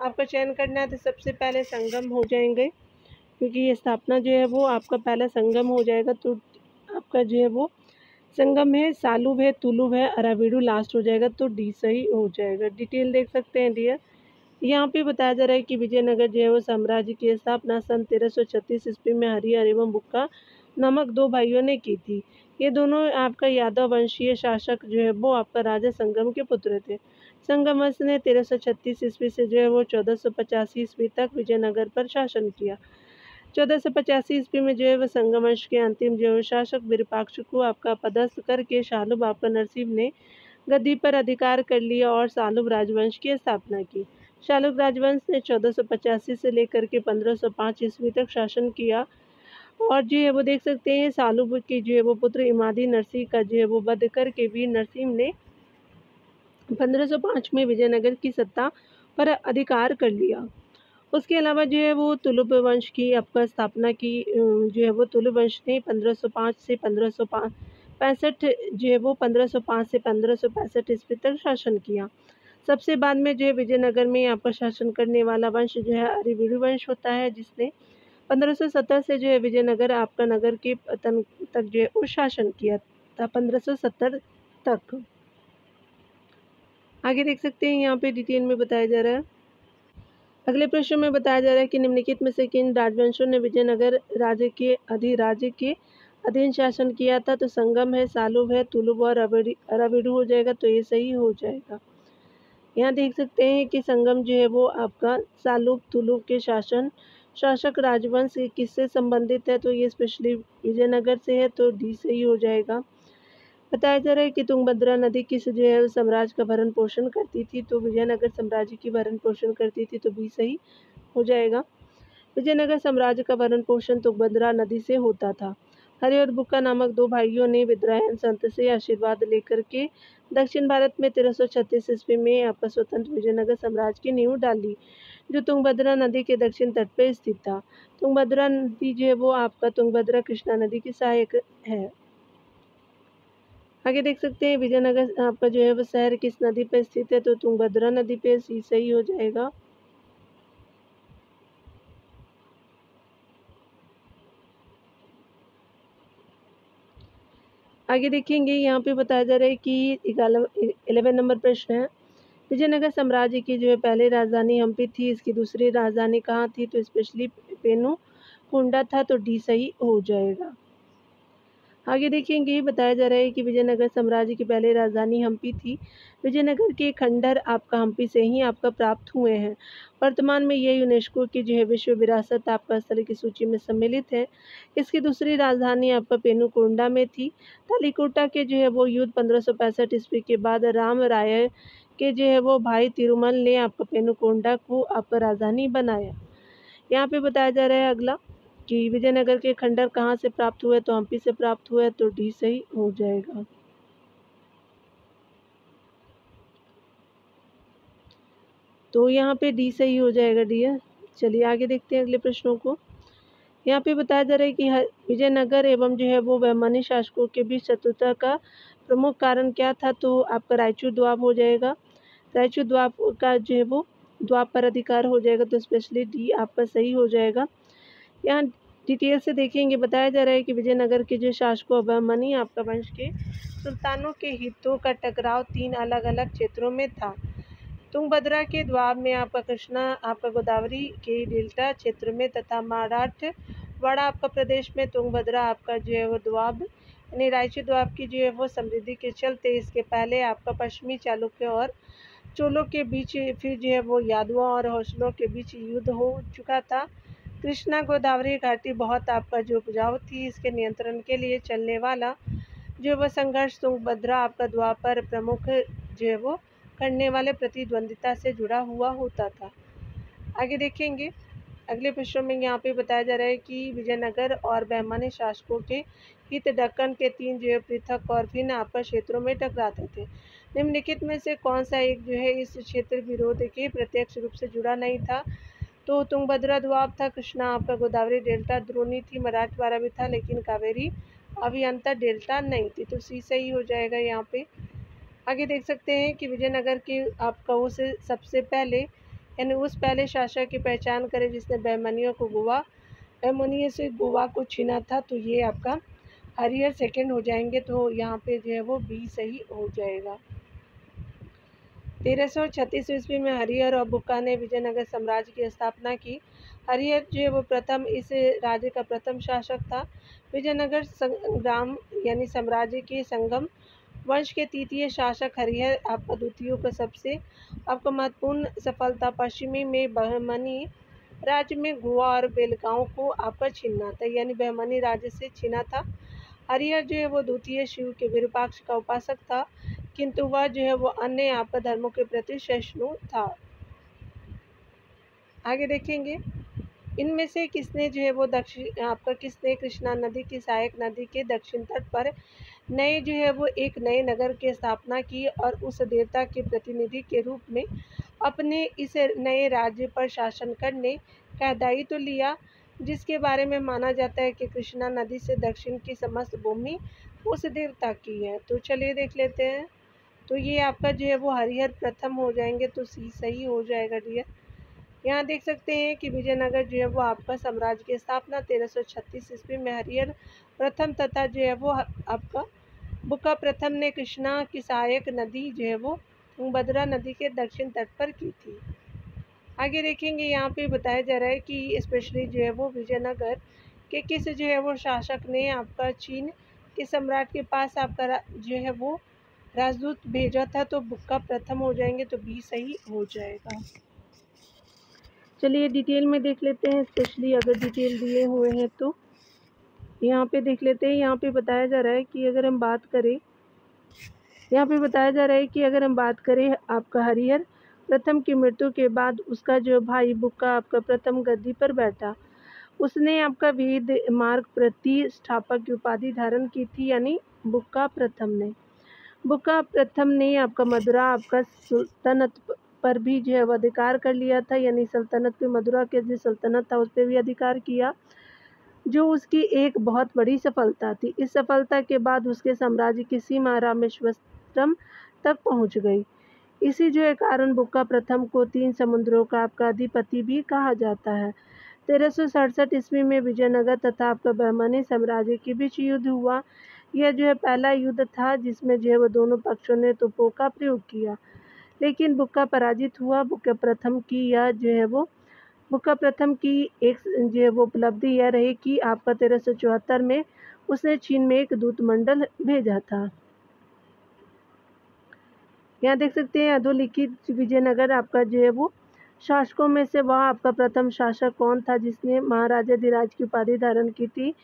आपका चयन करना है। तो सबसे पहले संगम हो जाएंगे, क्योंकि ये स्थापना जो है वो आपका पहला संगम हो जाएगा, तो आपका जो है वो संगम है, सालुब है, तुलुब है, अराविडू लास्ट हो जाएगा, तो डी सही हो जाएगा। डिटेल देख सकते हैं डियर। यहाँ पे बताया जा रहा है कि विजयनगर जो है वो साम्राज्य की स्थापना सन 1336 ईस्वी में हरिहर एवं बुक्का नामक दो भाइयों ने की थी। ये दोनों आपका यादव वंशीय शासक जो है वो आपका राजा संगम के पुत्र थे। संगम वंश ने 1336 ईस्वी से जो है वो 1485 ईस्वी तक विजयनगर पर शासन किया। 1485 ईस्वी में जो है वह संगम वंश के अंतिम जो है शासक विरूपाक्ष को आपका पदस्थ करके शालुब आपका नरसिंह ने गद्दी पर अधिकार कर लिया और शालुब राजवंश की स्थापना की। शालुब राजवंश ने 1485 से लेकर के 1505 ईस्वी तक शासन किया और जो है वो देख सकते हैं शालुब के जो है वो पुत्र इमादी नरसिंह का जो है वो वध करके वीर नरसिंह ने 1505 में विजयनगर की सत्ता पर अधिकार कर लिया। उसके अलावा जो है वो तुलुब वंश की आपका स्थापना की जो है वो तुलुब वंश ने 1505 से 1565 जो है वो 1505 से 1565 ईस्वी तक शासन किया। सबसे बाद में जो है विजयनगर में आपका शासन करने वाला वंश जो है अरिवीडू वंश होता है, जिसने 1570 से जो है विजयनगर आपका नगर के पतन तक जो है वो शासन किया था, 1570 तक। आगे देख सकते हैं यहाँ पे डिटेल में बताया जा रहा है। अगले प्रश्न में बताया जा रहा है कि निम्नलिखित में से किन राजवंशों ने विजयनगर राज्य के अधीन शासन किया था, तो संगम है, सालुब है, तुलुब और अराविडू हो जाएगा, तो ये सही हो जाएगा। यहाँ देख सकते हैं कि संगम जो है वो आपका सालुब तुलुब के शासक राजवंश किससे संबंधित है, तो ये स्पेशली विजयनगर से है, तो डी सही हो जाएगा। बताया जा रहा है कि तुंगभद्रा नदी किस जो है साम्राज्य का भरण पोषण करती थी, तो विजयनगर साम्राज्य की भरण पोषण करती थी, तो बी सही हो जाएगा। विजयनगर साम्राज्य का भरण पोषण तुंगभद्रा नदी से होता था। हरि और बुक्का नामक दो भाइयों ने विद्रायन संत से आशीर्वाद लेकर के दक्षिण भारत में 1336 ईस्वी में आपका स्वतंत्र विजयनगर साम्राज्य की नींव डाली, जो तुंगभद्रा नदी के दक्षिण तट पर स्थित था। तुंगभद्रा नदी जो है वो आपका तुंगभद्रा कृष्णा नदी की सहायक है। आगे देख सकते हैं विजयनगर आपका जो है वो शहर किस नदी पर स्थित है, तो तुंगभद्रा नदी पे, सी सही हो जाएगा। आगे देखेंगे यहाँ पे बताया जा रहा है कि 11 नंबर प्रश्न है, विजयनगर साम्राज्य की जो है पहले राजधानी हम्पी थी, इसकी दूसरी राजधानी कहाँ थी, तो स्पेशली पेनुकोंडा था, तो डी सही हो जाएगा। आगे देखेंगे बताया जा रहा है कि विजयनगर साम्राज्य की पहले राजधानी हम्पी थी। विजयनगर के खंडहर आपका हम्पी से ही आपका प्राप्त हुए हैं। वर्तमान में ये यूनेस्को की जो है विश्व विरासत आपका स्थल की सूची में सम्मिलित है। इसकी दूसरी राजधानी आपका पेनुकोंडा में थी। तालीकोटा के जो है वो युद्ध 1565 ईस्वी के बाद राम राय के जो है वो भाई तिरुमल ने आपका पेनुकोंडा को आपका राजधानी बनाया। यहाँ पे बताया जा रहा है अगला कि विजयनगर के खंडहर कहाँ से प्राप्त हुए, तो हम्पी से प्राप्त हुए, तो डी सही हो जाएगा। तो यहाँ पे डी सही हो जाएगा डियर। चलिए आगे देखते हैं अगले प्रश्नों को। यहाँ पे बताया जा रहा है कि विजयनगर एवं जो है वो बहमनी शासकों के बीच शत्रुता का प्रमुख कारण क्या था, तो आपका रायचूर द्वाब हो जाएगा। रायचूर द्वाब का जो है वो द्वाब पर अधिकार हो जाएगा, तो स्पेशली डी आपका सही हो जाएगा। यहाँ डिटेल से देखेंगे। बताया जा रहा है कि विजयनगर के जो शासकों अभिमन्यु आपका वंश के सुल्तानों के हितों का टकराव 3 अलग अलग क्षेत्रों में था। तुंगभद्रा के द्वाब में आपका कृष्णा आपका गोदावरी के डेल्टा क्षेत्र में तथा मराठवाड़ा आपका प्रदेश में तुंगभद्रा आपका जो है वो द्वाब यानी रायची द्वाब की जो है वो समृद्धि के चलते इसके पहले आपका पश्चिमी चालुक्य और चोलों के बीच फिर जो है वो यादवों और होसलों के बीच युद्ध हो चुका था। कृष्णा गोदावरी घाटी बहुत आपका जो उपजाऊ थी, इसके नियंत्रण के लिए चलने वाला जो वह संघर्ष तुंगभद्रा आपका द्वापर प्रमुख जो है वो करने वाले प्रतिद्वंदिता से जुड़ा हुआ होता था। आगे देखेंगे अगले पृष्ठों में यहाँ पे बताया जा रहा है कि विजयनगर और बहमानी शासकों के हित दक्कन के 3 जो है पृथक और भिन्न आपका क्षेत्रों में टकराते थे। निम्नलिखित में से कौन सा एक जो है इस क्षेत्र विरोध के प्रत्यक्ष रूप से जुड़ा नहीं था? तो तुंगभद्रा द्वाब था, कृष्णा आपका गोदावरी डेल्टा द्रोणी थी, मराठवाड़ा भी था, लेकिन कावेरी अभियंता डेल्टा नहीं थी। तो सी सही हो जाएगा यहाँ पे। आगे देख सकते हैं कि विजयनगर के आपका उस सबसे पहले यानी उस पहले शासक की पहचान करें जिसने बहमनियों से गोवा को छीना था। तो ये आपका हरिहर सेकंड हो जाएंगे। तो यहाँ पे जो है वो बी सही हो जाएगा। 1336 ईस्वी में हरिहर और बुक्का ने विजयनगर साम्राज्य की स्थापना की। हरिहर जो है वो प्रथम इस राज्य का प्रथम शासक था। विजयनगर संग्राम यानी साम्राज्य के संगम वंश के तृतीय शासक हरिहर आपका द्वितीय का सबसे आपका महत्वपूर्ण सफलता पश्चिमी में बहमनी राज्य में गोवा और बेलगांव को आपका छीनना था, यानी बहमनी राज्य से छीना था। हरिहर जो है वो द्वितीय शिव के विरूपाक्ष का उपासक था, किंतु वह जो है वो अन्य आपका धर्मों के प्रति सहिष्णु था। आगे देखेंगे इनमें से किसने जो है वो किसने कृष्णा नदी की सहायक नदी के दक्षिण तट पर नए जो है वो एक नए नगर की स्थापना की और उस देवता के प्रतिनिधि के रूप में अपने इस नए राज्य पर शासन करने का दायित्व लिया, जिसके बारे में माना जाता है कि कृष्णा नदी से दक्षिण की समस्त भूमि उस देवता की है। तो चलिए देख लेते हैं। तो ये आपका जो है वो हरिहर प्रथम हो जाएंगे। तो सी सही हो जाएगा डियर। यहाँ देख सकते हैं कि विजयनगर जो है वो आपका साम्राज्य की स्थापना 1336 ईस्वी में हरिहर प्रथम तथा जो है वो आपका बुक्का प्रथम ने कृष्णा की सहायक नदी जो है वो तुंगभद्रा नदी के दक्षिण तट पर की थी। आगे देखेंगे यहाँ पे बताया जा रहा है कि स्पेशली जो है वो विजयनगर के किस जो है वो शासक ने आपका चीन के सम्राट के पास आपका जो है वो राजदूत भेजा था। तो बुक्का प्रथम हो जाएंगे। तो बी सही हो जाएगा। चलिए डिटेल में देख लेते हैं, स्पेशली अगर डिटेल दिए हुए हैं तो यहाँ पे देख लेते हैं। यहाँ पे बताया जा रहा है कि अगर हम बात करें आपका हरिहर प्रथम की मृत्यु के बाद उसका जो भाई बुक्का आपका प्रथम गद्दी पर बैठा। उसने आपका वेद मार्ग प्रतिष्ठापक की उपाधि धारण की थी, यानी बुक्का प्रथम ने आपका मदुरा आपका सुल्तनत पर भी जो है वो अधिकार कर लिया था, यानी सल्तनत पे मदुरा के जो सल्तनत था उस पर भी अधिकार किया, जो उसकी एक बहुत बड़ी सफलता थी। इस सफलता के बाद उसके साम्राज्य की सीमा रामेश्वरम तक पहुंच गई। इसी जो है कारण बुक्का प्रथम को 3 समुद्रों का आपका अधिपति भी कहा जाता है। 1367 ईस्वी में विजयनगर तथा आपका बहमनी साम्राज्य के बीच युद्ध हुआ। यह जो है पहला युद्ध था जिसमें जो है वो दोनों पक्षों ने तोपों का प्रयोग किया, लेकिन बुक्का पराजित हुआ। बुक्का प्रथम की एक जो है वो उपलब्धि यह रही कि आपका 1374 में उसने चीन में एक दूतमंडल भेजा था। यहाँ देख सकते हैं अधोलिखित विजयनगर आपका जो है वो शासकों में से वह आपका प्रथम शासक कौन था जिसने महाराजाधिराज की उपाधि धारण की थी।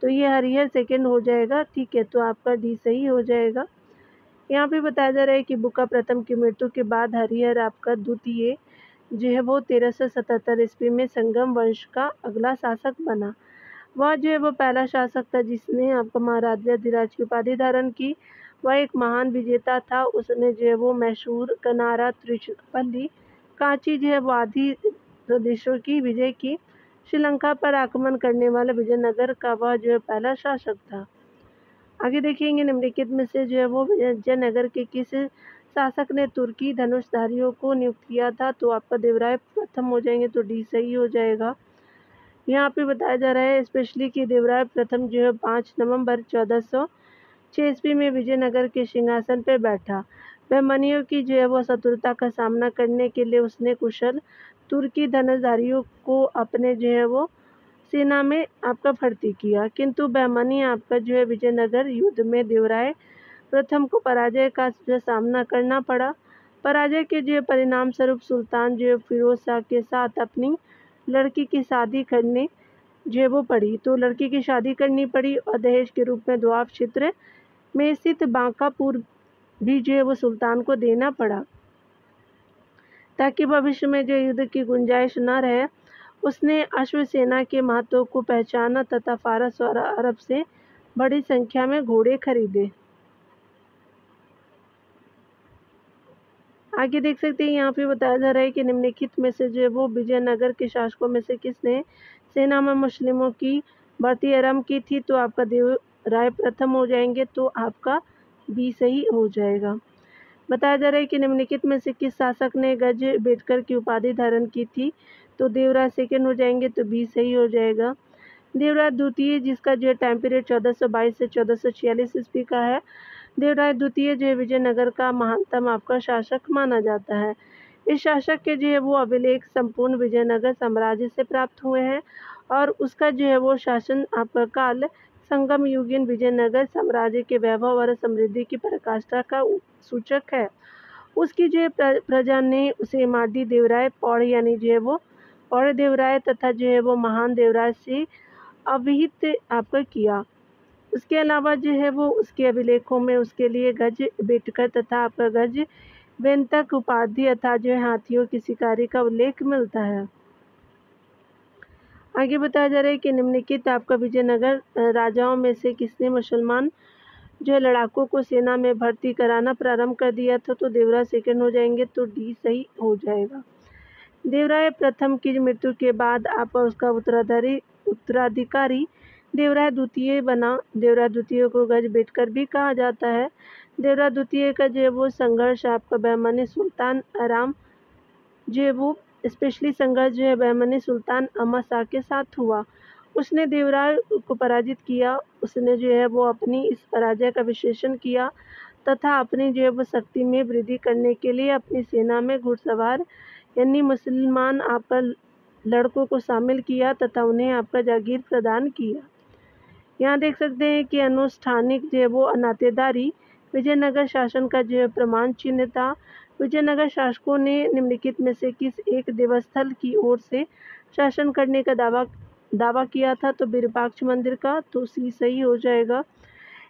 तो ये हरिहर सेकंड हो जाएगा। ठीक है, तो आपका डी सही हो जाएगा। यहाँ पे बताया जा रहा है कि बुक्का प्रथम की मृत्यु के बाद हरिहर आपका द्वितीय जो है वो 1377 ईस्वी में संगम वंश का अगला शासक बना। वह जो है वो पहला शासक था जिसने आपका महाराजाधिराज की उपाधि धारण की। वह एक महान विजेता था। उसने जो है वो मैसूर, कनारा, त्रिचुपल्ली, कांची जो है वो आदि प्रदेशों की विजय की। श्रीलंका पर आक्रमण करने वाला विजयनगर का वह जो है पहला शासक था। आगे देखेंगे निम्नलिखित में से जो है वो विजयनगर के किस शासक ने तुर्की धनुषधारियों को नियुक्त किया था। तो आपका देवराय प्रथम हो जाएंगे। तो डी सही हो जाएगा। यहाँ पे बताया जा रहा है स्पेशली कि देवराय प्रथम जो है 5 नवंबर 1406 ईस्वी में विजयनगर के सिंहासन पर बैठा। बहमनियों की जो है वो शत्रुता का सामना करने के लिए उसने कुशल तुर्की धनुर्धारियों को अपने जो है वो सेना में आपका भर्ती किया, किंतु बहमनी आपका जो है विजयनगर युद्ध में देवराय प्रथम को पराजय का जो है सामना करना पड़ा। पराजय के जो परिणाम स्वरूप सुल्तान जो है फिरोज शाह के साथ अपनी लड़की की शादी करने जो है वो पड़ी, तो लड़की की शादी करनी पड़ी और दहेज के रूप में दोआब क्षेत्र में स्थित बांकापुर भी जो है वो सुल्तान को देना पड़ा ताकि भविष्य में जो युद्ध की गुंजाइश न रहे। उसने अश्वसेना के महत्व को पहचाना तथा फारस और अरब से बड़ी संख्या में घोड़े खरीदे। आगे देख सकते हैं यहाँ पे बताया जा रहा है कि निम्नलिखित में से जो है वो विजयनगर के शासकों में से किसने सेना में मुस्लिमों की भर्ती आरंभ की थी, तो आपका देवराय प्रथम हो जाएंगे, तो आपका बी सही हो जाएगा। बताया जा रहा है कि निम्नलिखित में से किस शासक ने गज बेटकर की उपाधि धारण की थी, तो देवराय सेकंड हो जाएंगे, तो बी सही हो जाएगा। देवराय द्वितीय जिसका जो टाइम पीरियड 1422 से 1446 ईस्वी का है। देवराय द्वितीय जो है विजयनगर का महानतम आपका शासक माना जाता है। इस शासक के जो है वो अभिलेख संपूर्ण विजयनगर साम्राज्य से प्राप्त हुए हैं और उसका जो है वो शासन आपका काल संगम युगीन विजयनगर साम्राज्य के वैभव और समृद्धि की पराकाष्ठा का सूचक है। उसकी जो है प्रजा ने उसे माडी देवराय पौड़ यानी जो है वो पौड़ देवराय तथा जो है वो महान देवराय से अभिहित आपका किया। उसके अलावा जो है वो उसके अभिलेखों में उसके लिए गज बेटकर तथा आपका गज बेंतक उपाधि अर्थात जो है हाथियों की शिकारी का उल्लेख मिलता है। आगे बताया जा रहा है कि निम्नलिखित आपका विजयनगर राजाओं में से किसने मुसलमान जो है लड़ाकों को सेना में भर्ती कराना प्रारंभ कर दिया था, तो देवराय सेकंड हो जाएंगे, तो डी सही हो जाएगा। देवराय प्रथम की मृत्यु के बाद आप उसका उत्तराधिकारी देवराय द्वितीय बना। देवराय द्वितीय को गज बेटकर भी कहा जाता है। देवराय द्वितीय का जो है वो संघर्ष आपका बहमनी सुल्तान आराम जो है वो स्पेशली संघर्ष जो है बहमनी सुल्तान अहमद शाह के साथ हुआ। उसने देवराय को पराजित किया। उसने जो है वो अपनी इस पराजय का विश्लेषण किया तथा अपनी जो है वो शक्ति में वृद्धि करने के लिए अपनी सेना में घुड़सवार यानी मुसलमान आपका लड़कों को शामिल किया तथा उन्हें आपका जागीर प्रदान किया। यहाँ देख सकते हैं कि अनुष्ठानिक जो है वो नातेदारी विजयनगर शासन का जो है प्रमाण चिन्ह था। विजयनगर शासकों ने निम्नलिखित में से किस एक देवस्थल की ओर से शासन करने का दावा किया था, तो विरूपाक्ष मंदिर का, तो सी सही हो जाएगा।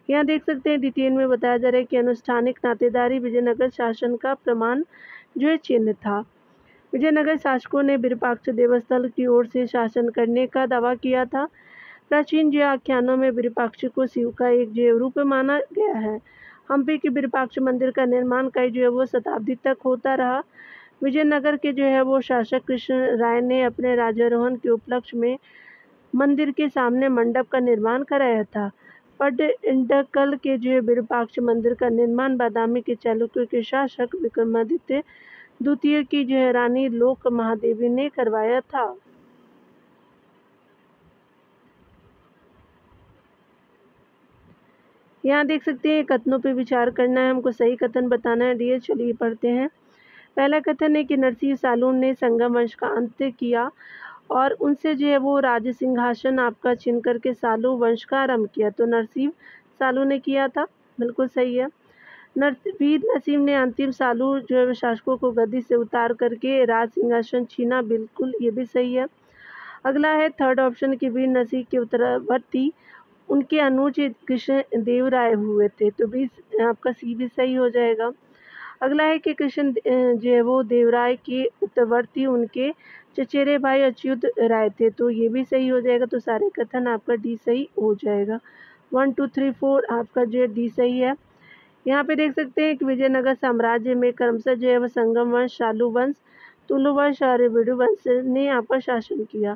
यहाँ देख सकते हैं डिटेल में बताया जा रहा है कि अनुष्ठानिक नातेदारी विजयनगर शासन का प्रमाण जो है चिन्ह था। विजयनगर शासकों ने विरूपाक्ष देवस्थल की ओर से शासन करने का दावा किया था। प्राचीन जो आख्यानों में विरूपाक्ष को शिव का एक जो रूप माना गया है। हम्पी के विरूपाक्ष मंदिर का निर्माण कई जो है वो शताब्दी तक होता रहा। विजयनगर के जो है वो शासक कृष्ण राय ने अपने राज्यारोहण के उपलक्ष्य में मंदिर के सामने मंडप का निर्माण कराया था। पट्टडकल के जो है विरूपाक्ष मंदिर का निर्माण बादामी के चालुक्य के शासक विक्रमादित्य द्वितीय की जो है रानी लोक महादेवी ने करवाया था। यहाँ देख सकते हैं कथनों पे विचार करना है, हमको सही कथन बताना है। डियर चलिए पढ़ते हैं। पहला कथन है कि नरसिंह सालून ने संगम वंश का अंत किया और उनसे जो है वो राज सिंहासन आपका छीन करके सालू वंश का आरंभ किया, तो नरसिंह सालू ने किया था, बिल्कुल सही है। वीर नसीम ने अंतिम सालू जो है शासकों को गद्दी से उतार करके राज सिंहासन छीना, बिल्कुल ये भी सही है। अगला है थर्ड ऑप्शन कि वीर नसीम के उत्तरवर्ती उनके अनुज कृष्ण देव राय हुए थे, तो भी आपका सी भी सही हो जाएगा। अगला है कि कृष्ण जो है वो देवराय के उत्तरवर्ती उनके चचेरे भाई अच्युत राय थे, तो ये भी सही हो जाएगा। तो सारे कथन आपका डी सही हो जाएगा। 1 2 3 4 आपका जो है डी सही है। यहाँ पे देख सकते हैं कि विजयनगर साम्राज्य में क्रमशः जो है वह संगम वंश, शालू वंश, तुलु वंश और विडु वंश ने आपका शासन किया।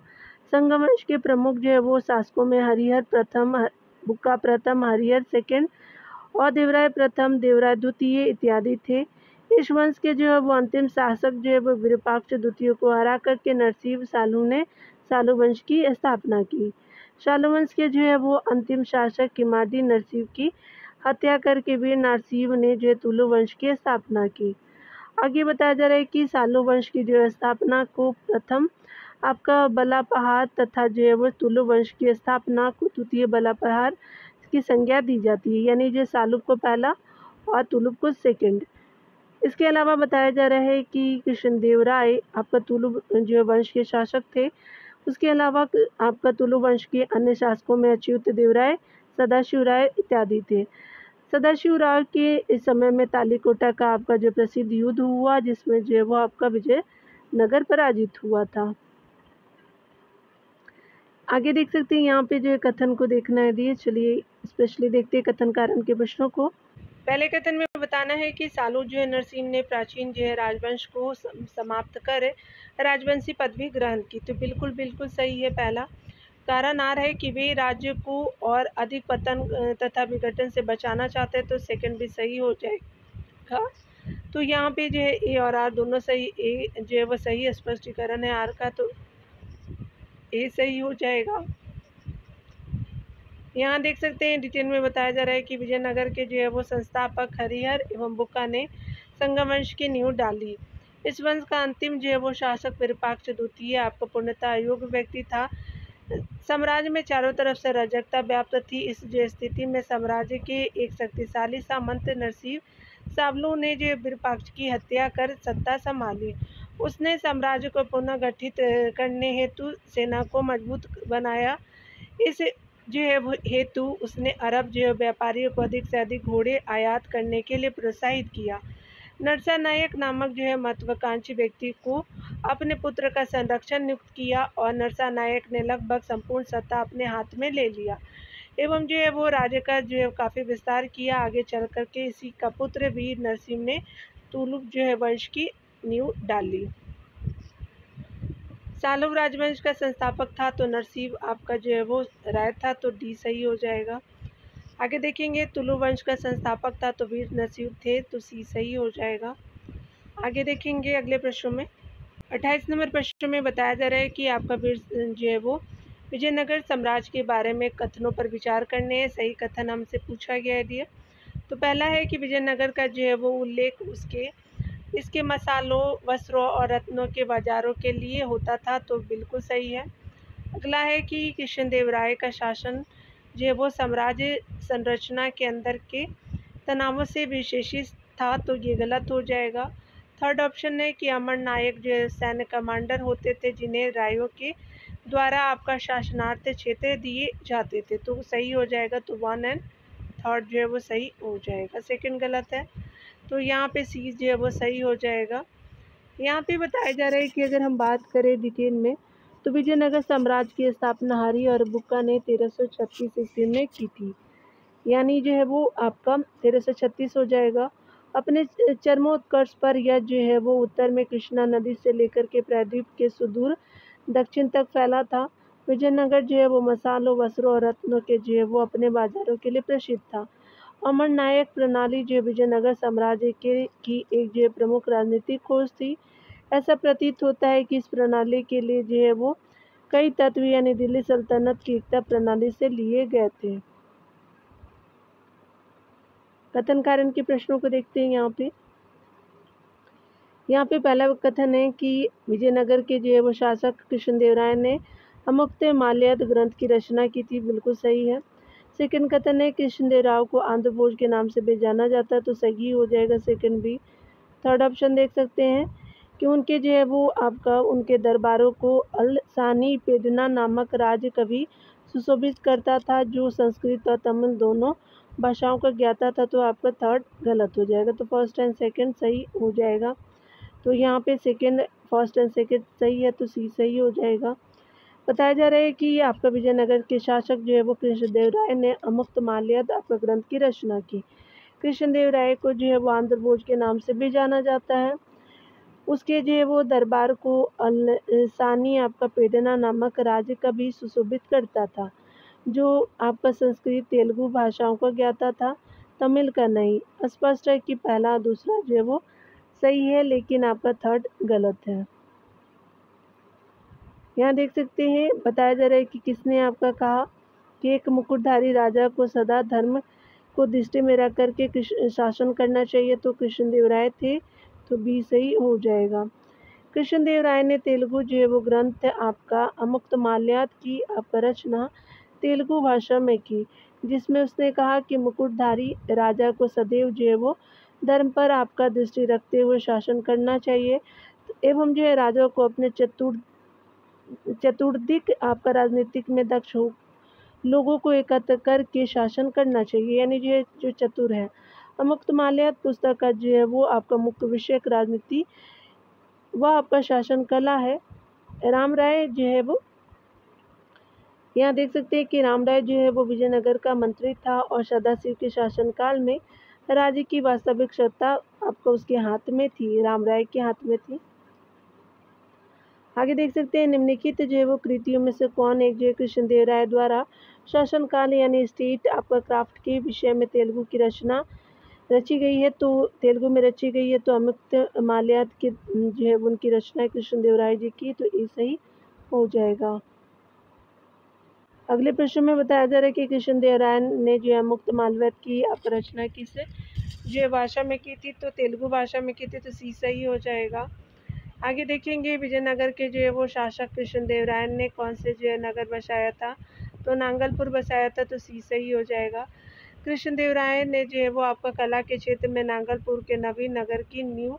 संगम वंश के प्रमुख जो है वो शासकों में हरिहर प्रथम, बुक्का प्रथम, हरिहर सेकंड और देवराय प्रथम, देवराय द्वितीय इत्यादि थे। इस वंश के जो है वो अंतिम शासक जो है वो विरूपाक्ष द्वितीय को हरा करके नरसिंह सालू ने सालू वंश की स्थापना की। सालू वंश के जो है वो अंतिम शासक किमाडी नरसिंह की हत्या करके वीर नरसिंह ने जो है तुलु वंश की स्थापना की। आगे बताया जा रहा है कि सालू वंश की जो स्थापना को प्रथम आपका बलापहार तथा जो है वो तुलु वंश की स्थापना को द्वितीय बलापहार की संज्ञा दी जाती है, यानी जो सालू को पहला और तुलुप को सेकंड। इसके अलावा बताया जा रहा है कि कृष्णदेवराय आपका तुलु जो वंश के शासक थे। उसके अलावा आपका तुलु वंश के अन्य शासकों में अच्युत देवराय, सदाशिव राय इत्यादि थे। सदाशिव राय के इस समय में तालीकोटा का आपका जो प्रसिद्ध युद्ध हुआ, जिसमें जो है वो आपका विजयनगर पराजित हुआ था। आगे देख सकते हैं यहाँ पे जो है कथन को देखना है दिए। चलिए स्पेशली देखते हैं कथन कारण के प्रश्नों को। पहले कथन में बताना है कि सालू जो है नरसिंह ने प्राचीन जो है राजवंश को समाप्त कर राजवंशी पदवी ग्रहण की। तो बिल्कुल सही है पहला। कारण आ रहा है कि वे राज्य को और अधिक पतन तथा विघटन से बचाना चाहते हैं, तो सेकंड भी सही हो जाएगा। तो यहाँ पे जो है ए और आर दोनों सही, ए जो है वो सही स्पष्टीकरण है आर का, तो ए सही हो जाएगा। यहाँ देख सकते हैं डिटेल में बताया जा रहा है कि विजयनगर के जो है वो संस्थापक हरिहर एवं बुक्का ने संगमवंश की नींव डाली। इस वंश का अंतिम जो है वो शासक विरूपाक्ष द्वितीय आपका पूर्णतः अयोग्य व्यक्ति था। साम्राज्य में चारों तरफ से अराजकता व्याप्त थी। इस जो स्थिति में साम्राज्य के एक शक्तिशाली सामंत नरसिंह सावलू ने जो विरूपाक्ष की हत्या कर सत्ता संभाली। उसने साम्राज्य को पुनर्गठित करने हेतु सेना को मजबूत बनाया। इस जो है हेतु उसने अरब जो व्यापारियों को अधिक से अधिक घोड़े आयात करने के लिए प्रोत्साहित किया। नरसा नायक नामक जो है महत्वाकांक्षी व्यक्ति को अपने पुत्र का संरक्षण नियुक्त किया और नरसा नायक ने लगभग संपूर्ण सत्ता अपने हाथ में ले लिया एवं जो है वो राज्य का जो है काफ़ी विस्तार किया। आगे चल करके इसी का पुत्र वीर नरसिंह ने तुलुप जो है वंश की नींव डाली। सालू राजवंश का संस्थापक था, तो नरसिंह आपका जो है वो राय था, तो डी सही हो जाएगा। आगे देखेंगे तुलु वंश का संस्थापक था, तो वीर नरसिंह थे, तो सी सही हो जाएगा। आगे देखेंगे अगले प्रश्नों में। 28 नंबर प्रश्न में बताया जा रहा है कि आपका वीर जो है वो विजयनगर साम्राज्य के बारे में कथनों पर विचार करने हैं। सही कथन हमसे पूछा गया है दिया। तो पहला है कि विजयनगर का जो है वो उल्लेख इसके मसालों, वस्त्रों और रत्नों के बाजारों के लिए होता था, तो बिल्कुल सही है। अगला है कि कृष्णदेवराय का शासन जो है वो साम्राज्य संरचना के अंदर के तनावों से विशेषित था, तो ये गलत हो जाएगा। थर्ड ऑप्शन है कि अमर नायक जो सैन्य कमांडर होते थे, जिन्हें रायों के द्वारा आपका शासनार्थ क्षेत्र दिए जाते थे, तो सही हो जाएगा। तो 1 एंड थर्ड जो है वो सही हो जाएगा। सेकंड गलत है, तो यहाँ पे सी जो है वो सही हो जाएगा। यहाँ पे बताया जा रहा है कि अगर हम बात करें डिटेल में, तो विजयनगर साम्राज्य की स्थापना हरि और बुक्का ने 1336 ईस्वी में की थी, यानी जो है वो आपका 1336 हो जाएगा। अपने चरमोत्कर्ष पर यह जो है वो उत्तर में कृष्णा नदी से लेकर के प्रायद्वीप के सुदूर दक्षिण तक फैला था। विजयनगर जो है वो मसालों, वस्त्रों और रत्नों के जो है वो अपने बाजारों के लिए प्रसिद्ध था। अमर नायक प्रणाली जो विजयनगर साम्राज्य की एक जो प्रमुख राजनीतिक खोज थी। ऐसा प्रतीत होता है कि इस प्रणाली के लिए जो है वो कई तत्व यानी दिल्ली सल्तनत की एकता प्रणाली से लिए गए थे। कथन कारण के प्रश्नों को देखते हैं। यहाँ पे पहला कथन है कि विजयनगर के जो है वो शासक कृष्णदेवराय ने अमुक्त माल्याद ग्रंथ की रचना की थी, बिल्कुल सही है। सेकंड कथन है कृष्णदेवराय को आंध्र भोज के नाम से भी जाना जाता है, तो सही हो जाएगा सेकंड भी। थर्ड ऑप्शन देख सकते हैं कि उनके जो है वो आपका उनके दरबारों को अलसानी पेडना नामक राज कवि सुशोभित करता था, जो संस्कृत और तमिल दोनों भाषाओं का ज्ञाता था, तो आपका थर्ड गलत हो जाएगा। तो फर्स्ट एंड सेकंड सही हो जाएगा। तो यहाँ पे सेकंड, फर्स्ट एंड सेकंड सही है, तो सी सही हो जाएगा। बताया जा रहा है कि आपका विजयनगर के शासक जो है वो कृष्णदेवराय ने अमुक्त माल्याद आपका ग्रंथ की रचना की। कृष्णदेवराय को जो है वो आंध्र भोज के नाम से भी जाना जाता है। उसके जो है वो दरबार को अलसानी आपका पेडना नामक राज्य का भी सुशोभित करता था, जो आपका संस्कृत तेलुगु भाषाओं का ज्ञाता था, तमिल का नहीं। स्पष्ट है कि पहला दूसरा जो है वो सही है, लेकिन आपका थर्ड गलत है। यहाँ देख सकते हैं बताया जा रहा है कि किसने आपका कहा कि एक मुकुटधारी राजा को सदा धर्म को दृष्टि में रख करके शासन करना चाहिए, तो कृष्णदेव राय थे, तो बी सही हो जाएगा। कृष्णदेव राय ने तेलुगु जो है वो ग्रंथ आपका अमुक्तमाल्यात की आपका रचना तेलुगु भाषा में की, जिसमें उसने कहा कि मुकुटधारी राजा को सदैव जो है वो धर्म पर आपका दृष्टि रखते हुए शासन करना चाहिए एवं जो है राजा को अपने चतुर्दिक आपका राजनीतिक में दक्ष हो लोगों को एकत्र करके शासन करना चाहिए, यानी जो चतुर है। अमुक्तमाल्यात पुस्तक का जो है वो आपका मुख्य विषय राजनीति व आपका शासन कला है। राम राय जो है वो यहाँ देख सकते हैं कि राम राय जो है वो विजयनगर का मंत्री था और सदाशिव के शासनकाल में राज्य की वास्तविक सत्ता आपको उसके हाथ में थी, राम राय के हाथ में थी। आगे देख सकते हैं निम्नलिखित जो है वो कृतियों में से कौन एक जो है कृष्णदेव राय द्वारा शासनकाल यानी स्टेट आपका क्राफ्ट के विषय में तेलुगु की रचना रची गई है, तो तेलुगु में रची गई है, तो अमुक्तमाल्यात की जो है उनकी रचना कृष्णदेव राय जी की, तो ये सही हो जाएगा। अगले प्रश्न में बताया जा रहा है कि कृष्णदेव राय ने जो है अमुक्तमाल्यात की रचना किस जो है भाषा में की थी, तो तेलुगु भाषा में की थी, तो सी सही हो जाएगा। आगे देखेंगे विजयनगर के जो है वो शासक कृष्णदेव राय ने कौन से जो है नगर बसाया था, तो नांगलपुर बसाया था, तो सी सही हो जाएगा। कृष्णदेव राय ने जो है वो आपका कला के क्षेत्र में नांगलपुर के नवीन नगर की नींव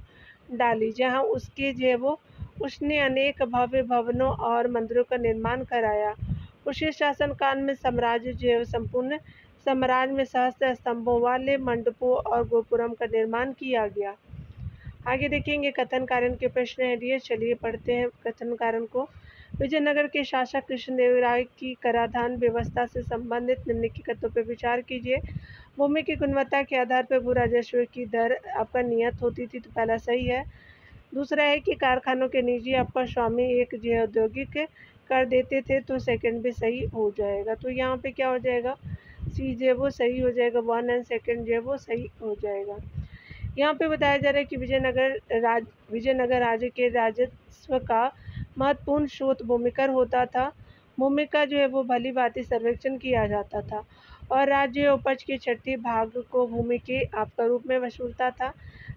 डाली, जहां उसके जो है वो उसने अनेक भव्य भवनों और मंदिरों का निर्माण कराया। उसके शासनकाल में साम्राज्य जो है संपूर्ण साम्राज्य में सहस्त्र स्तंभों वाले मंडपों और गोपुरम का निर्माण किया गया। आगे देखेंगे कथन कारण के प्रश्न है दिए, चलिए पढ़ते हैं कथन कारण को। विजयनगर के शासक कृष्णदेव राय की कराधान व्यवस्था से संबंधित निम्नलिखित कथनों पर विचार कीजिए। भूमि की गुणवत्ता के आधार पर भू राजस्व की दर आपका नियत होती थी, तो पहला सही है। दूसरा है कि कारखानों के निजी आपका स्वामी एक जो औद्योगिक कर देते थे, तो सेकंड भी सही हो जाएगा। तो यहाँ पे क्या हो जाएगा, सी जो वो सही हो जाएगा, 1 एंड सेकंड जो वो सही हो जाएगा। यहाँ पे बताया जा रहा है कि विजयनगर राज्य के राजस्व का महत्वपूर्ण स्रोत भूमिकर होता था। भूमि का जो है वो भली भांति सर्वेक्षण किया जाता था और राज्य उपज के छठी भाग को भूमि के आपका रूप में वसूलता था।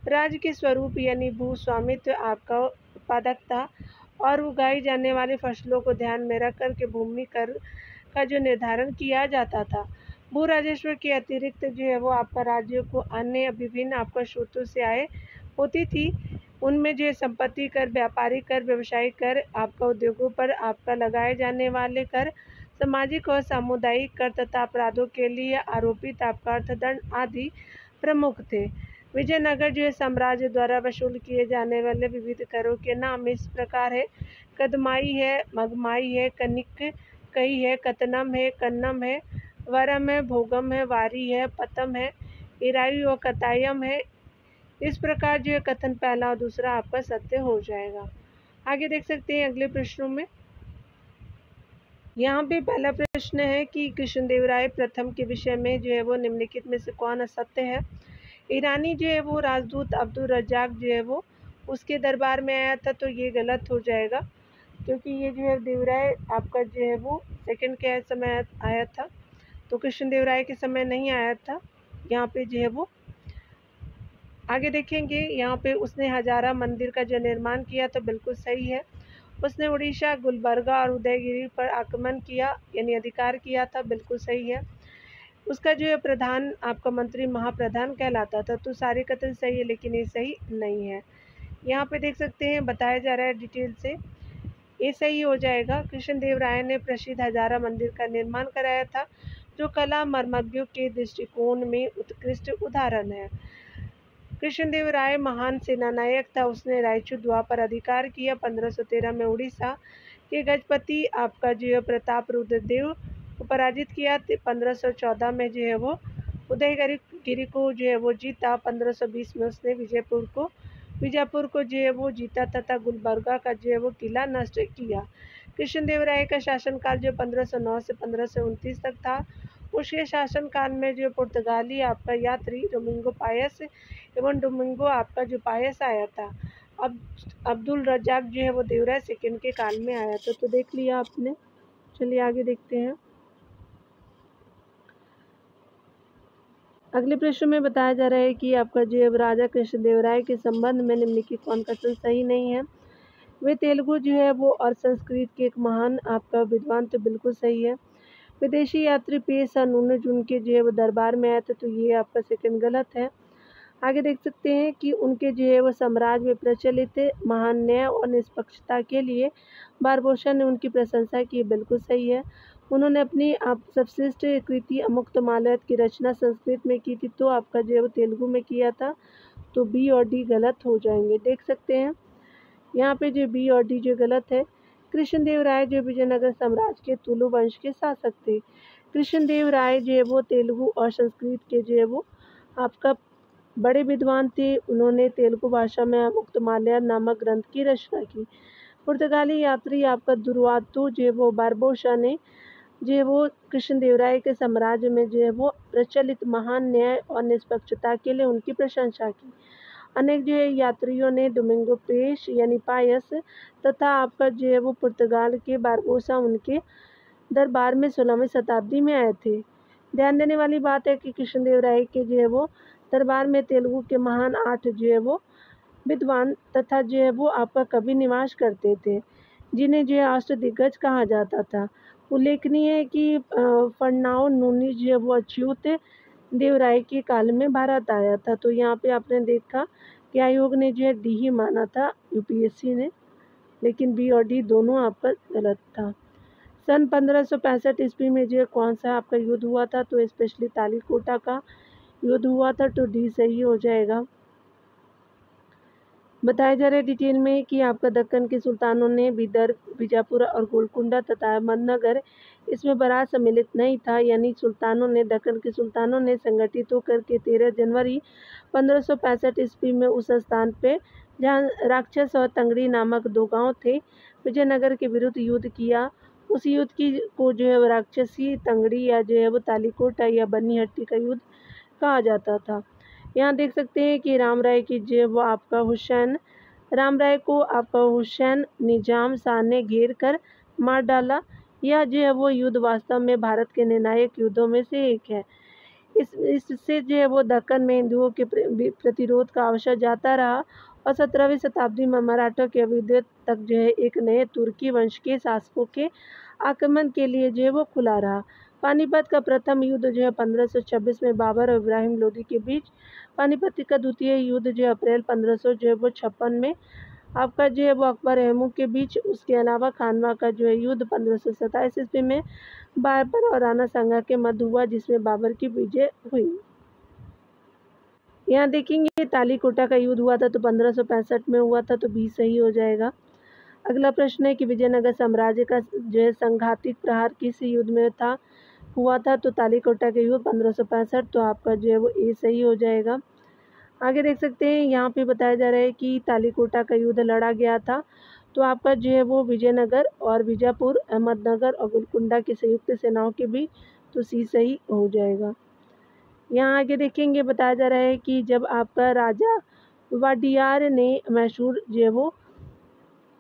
राज्य के स्वरूप यानी भू स्वामित्व आपका उत्पादकता और उगाई जाने वाली फसलों को ध्यान में रख कर के भूमि कर का जो निर्धारण किया जाता था। भू राजस्व के अतिरिक्त जो है वो आपका राज्यों को अन्य विभिन्न आपका स्रोतों से आय होती थी। उनमें जो है संपत्ति कर, व्यापारिक कर, व्यवसायिक कर, आपका उद्योगों पर आपका लगाए जाने वाले कर, सामाजिक और सामुदायिक कर तथा अपराधों के लिए आरोपित आपका अर्थदंड आदि प्रमुख थे। विजयनगर जो है साम्राज्य द्वारा वसूल किए जाने वाले विविध करों के नाम इस प्रकार है। कदमाई है, मगमाई है, कनिक कई है, कतनम है, कन्नम है, वरम है, भोगम है, वारी है, पतम है, इरायु और कतायम है। इस प्रकार जो है कथन पहला और दूसरा आपका सत्य हो जाएगा। आगे देख सकते हैं अगले प्रश्नों में। यहाँ पे पहला प्रश्न है कि कृष्णदेव राय प्रथम के विषय में जो है वो निम्नलिखित में से कौन असत्य है। ईरानी जो है वो राजदूत अब्दुल रज्जाक जो है वो उसके दरबार में आया था, तो ये गलत हो जाएगा, क्योंकि ये जो है देवराय आपका जो है वो सेकंड के समय आया था, तो कृष्णदेव राय के समय नहीं आया था। यहाँ पे जो है वो आगे देखेंगे, यहाँ पे उसने हजारा मंदिर का जो निर्माण किया, तो बिल्कुल सही है। उसने उड़ीसा, गुलबर्गा और उदयगिरी पर आक्रमण किया यानी अधिकार किया था, बिल्कुल सही है। उसका जो है प्रधान आपका मंत्री महाप्रधान कहलाता था, तो सारे कथन सही है, लेकिन ये सही नहीं है। यहाँ पे देख सकते हैं बताया जा रहा है डिटेल से, ये सही हो जाएगा। कृष्णदेव राय ने प्रसिद्ध हजारा मंदिर का निर्माण कराया था, जो कला मर्मज्ञों के दृष्टिकोण में उत्कृष्ट उदाहरण है। कृष्णदेव राय महान सेनानायक था। उसने रायचूर द्वार पर अधिकार किया। 1513 में उड़ीसा के गजपति आपका जो है प्रताप रुद्रदेव को पराजित किया। 1514 में जो है वो उदयगिरी को जो है वो जीता। 1520 में उसने विजयपुर को जो है वो जीता तथा गुलबर्गा का जो है वो किला नष्ट किया। कृष्णदेव राय का शासनकाल जो 1509 से 1529 तक था। उसके शासनकाल में जो पुर्तगाली आपका यात्री डोमिंगो पायस एवं डोमिंगो आपका जो पायस आया था, अब अब्दुल रज्जाक जो है वो देवराय सेकंड के काल में आया था। तो देख लिया आपने। चलिए आगे देखते हैं। अगले प्रश्न में बताया जा रहा है कि आपका जो है राजा कृष्णदेवराय के संबंध में निम्नलिखित कौन कथन सही नहीं है। वे तेलुगु जो है वो और संस्कृत के एक महान आपका विद्वान, तो बिल्कुल सही है। विदेशी यात्री पेश नून जो उनके जो है वो दरबार में आए थे, तो ये आपका सेकंड गलत है। आगे देख सकते हैं कि उनके जो है वो साम्राज्य में प्रचलित महान न्याय और निष्पक्षता के लिए बारबोसा ने उनकी प्रशंसा की, बिल्कुल सही है। उन्होंने अपनी आप सबश्रेष्ठ कृति अमुक्तमाल्यद की रचना संस्कृत में की थी, तो आपका जो है वो तेलुगु में किया था, तो बी और डी गलत हो जाएंगे। देख सकते हैं यहाँ पे जो बी और डी जो गलत है। कृष्णदेव राय जो विजयनगर साम्राज्य के तुलु वंश के शासक थे। कृष्णदेव राय जो है वो तेलुगु और संस्कृत के जो है वो आपका बड़े विद्वान थे। उन्होंने तेलुगु भाषा में अमुक्तमाल्यद नामक ग्रंथ की रचना की। पुर्तगाली यात्री आपका दुर्वातु जो है वो बारबोसा ने जो है वो कृष्णदेव राय के साम्राज्य में जो है वो प्रचलित महान न्याय और निष्पक्षता के लिए उनकी प्रशंसा की। अनेक जो है यात्रियों ने डोमिंगो पेश यानी पायस तथा आपका जो है वो पुर्तगाल के बारबोसा उनके दरबार में 16वीं शताब्दी में आए थे। ध्यान देने वाली बात है कि कृष्णदेव राय के जो है वो दरबार में तेलुगु के महान 8 जो है वो विद्वान तथा जो है वो आपका कवि निवास करते थे, जिन्हें जो है अष्टदिग्गज कहा जाता था। उल्लेखनीय है कि फरनाओ नूनी जो है वो अच्युत देवराय के काल में भारत आया था। तो यहाँ पे आपने देखा कि आयोग ने जो है डी ही माना था, यूपीएससी ने, लेकिन बी और डी दोनों आपका गलत था। सन 1565 ईस्वी में जो है कौन सा आपका युद्ध हुआ था, तो स्पेशली तालीकोटा का युद्ध हुआ था, तो डी सही हो जाएगा। बताया जा रहा है डिटेल में कि आपका दक्कन के सुल्तानों ने विदर्भ, बीजापुर और गोलकुंडा तथा अहमदनगर इसमें बारात सम्मिलित नहीं था, यानी सुल्तानों ने दक्कन के सुल्तानों ने संगठित होकर के 13 जनवरी 1565 ईस्वी में उस स्थान पे जहाँ राक्षस और तंगड़ी नामक 2 गांव थे, विजयनगर के विरुद्ध युद्ध किया। उस युद्ध की को जो है राक्षसी तंगड़ी या जो है वो तालीकोटा या बन्नीहट्टी का युद्ध कहा जाता था। यहाँ देख सकते हैं कि राम राय की जो है वो आपका हुसैन राम राय को आपका हुसैन निजाम शाह ने घेर कर मार डाला। यह जो है वो युद्ध वास्तव में भारत के निर्णायक युद्धों में से एक है। इससे जो है वो दक्कन में हिंदुओं के प्रतिरोध का अवसर जाता रहा और 17वीं शताब्दी में मराठों के अभ्युदय तक जो है एक नए तुर्की वंश के शासकों के आक्रमण के लिए जो है वो खुला रहा। पानीपत का प्रथम युद्ध जो है 1526 में बाबर और इब्राहिम लोदी के बीच, पानीपत का द्वितीय युद्ध जो है अप्रैल 1556 में आपका जो है वो अकबर एमू के बीच, उसके अलावा खानवा का जो है युद्ध 1527 ईस्वी में बाबर और राणा सांगा के मध्य हुआ, जिसमें बाबर की विजय हुई। यहाँ देखेंगे तालीकोटा का युद्ध हुआ था तो 1565 में हुआ था, तो बी सही हो जाएगा। अगला प्रश्न है कि विजयनगर साम्राज्य का जो है संघातिक प्रहार किस युद्ध में हुआ था, तो तालीकोटा के युद्ध 1565, तो आपका जो है वो ए सही हो जाएगा। आगे देख सकते हैं यहाँ पे बताया जा रहा है कि तालीकोटा का युद्ध लड़ा गया था, तो आपका जो है वो विजयनगर और बीजापुर, अहमदनगर और गोलकुंडा की संयुक्त सेनाओं के बीच, तो सी सही हो जाएगा। यहाँ आगे देखेंगे बताया जा रहा है कि जब आपका राजा वाडियार ने मैसूर जो है वो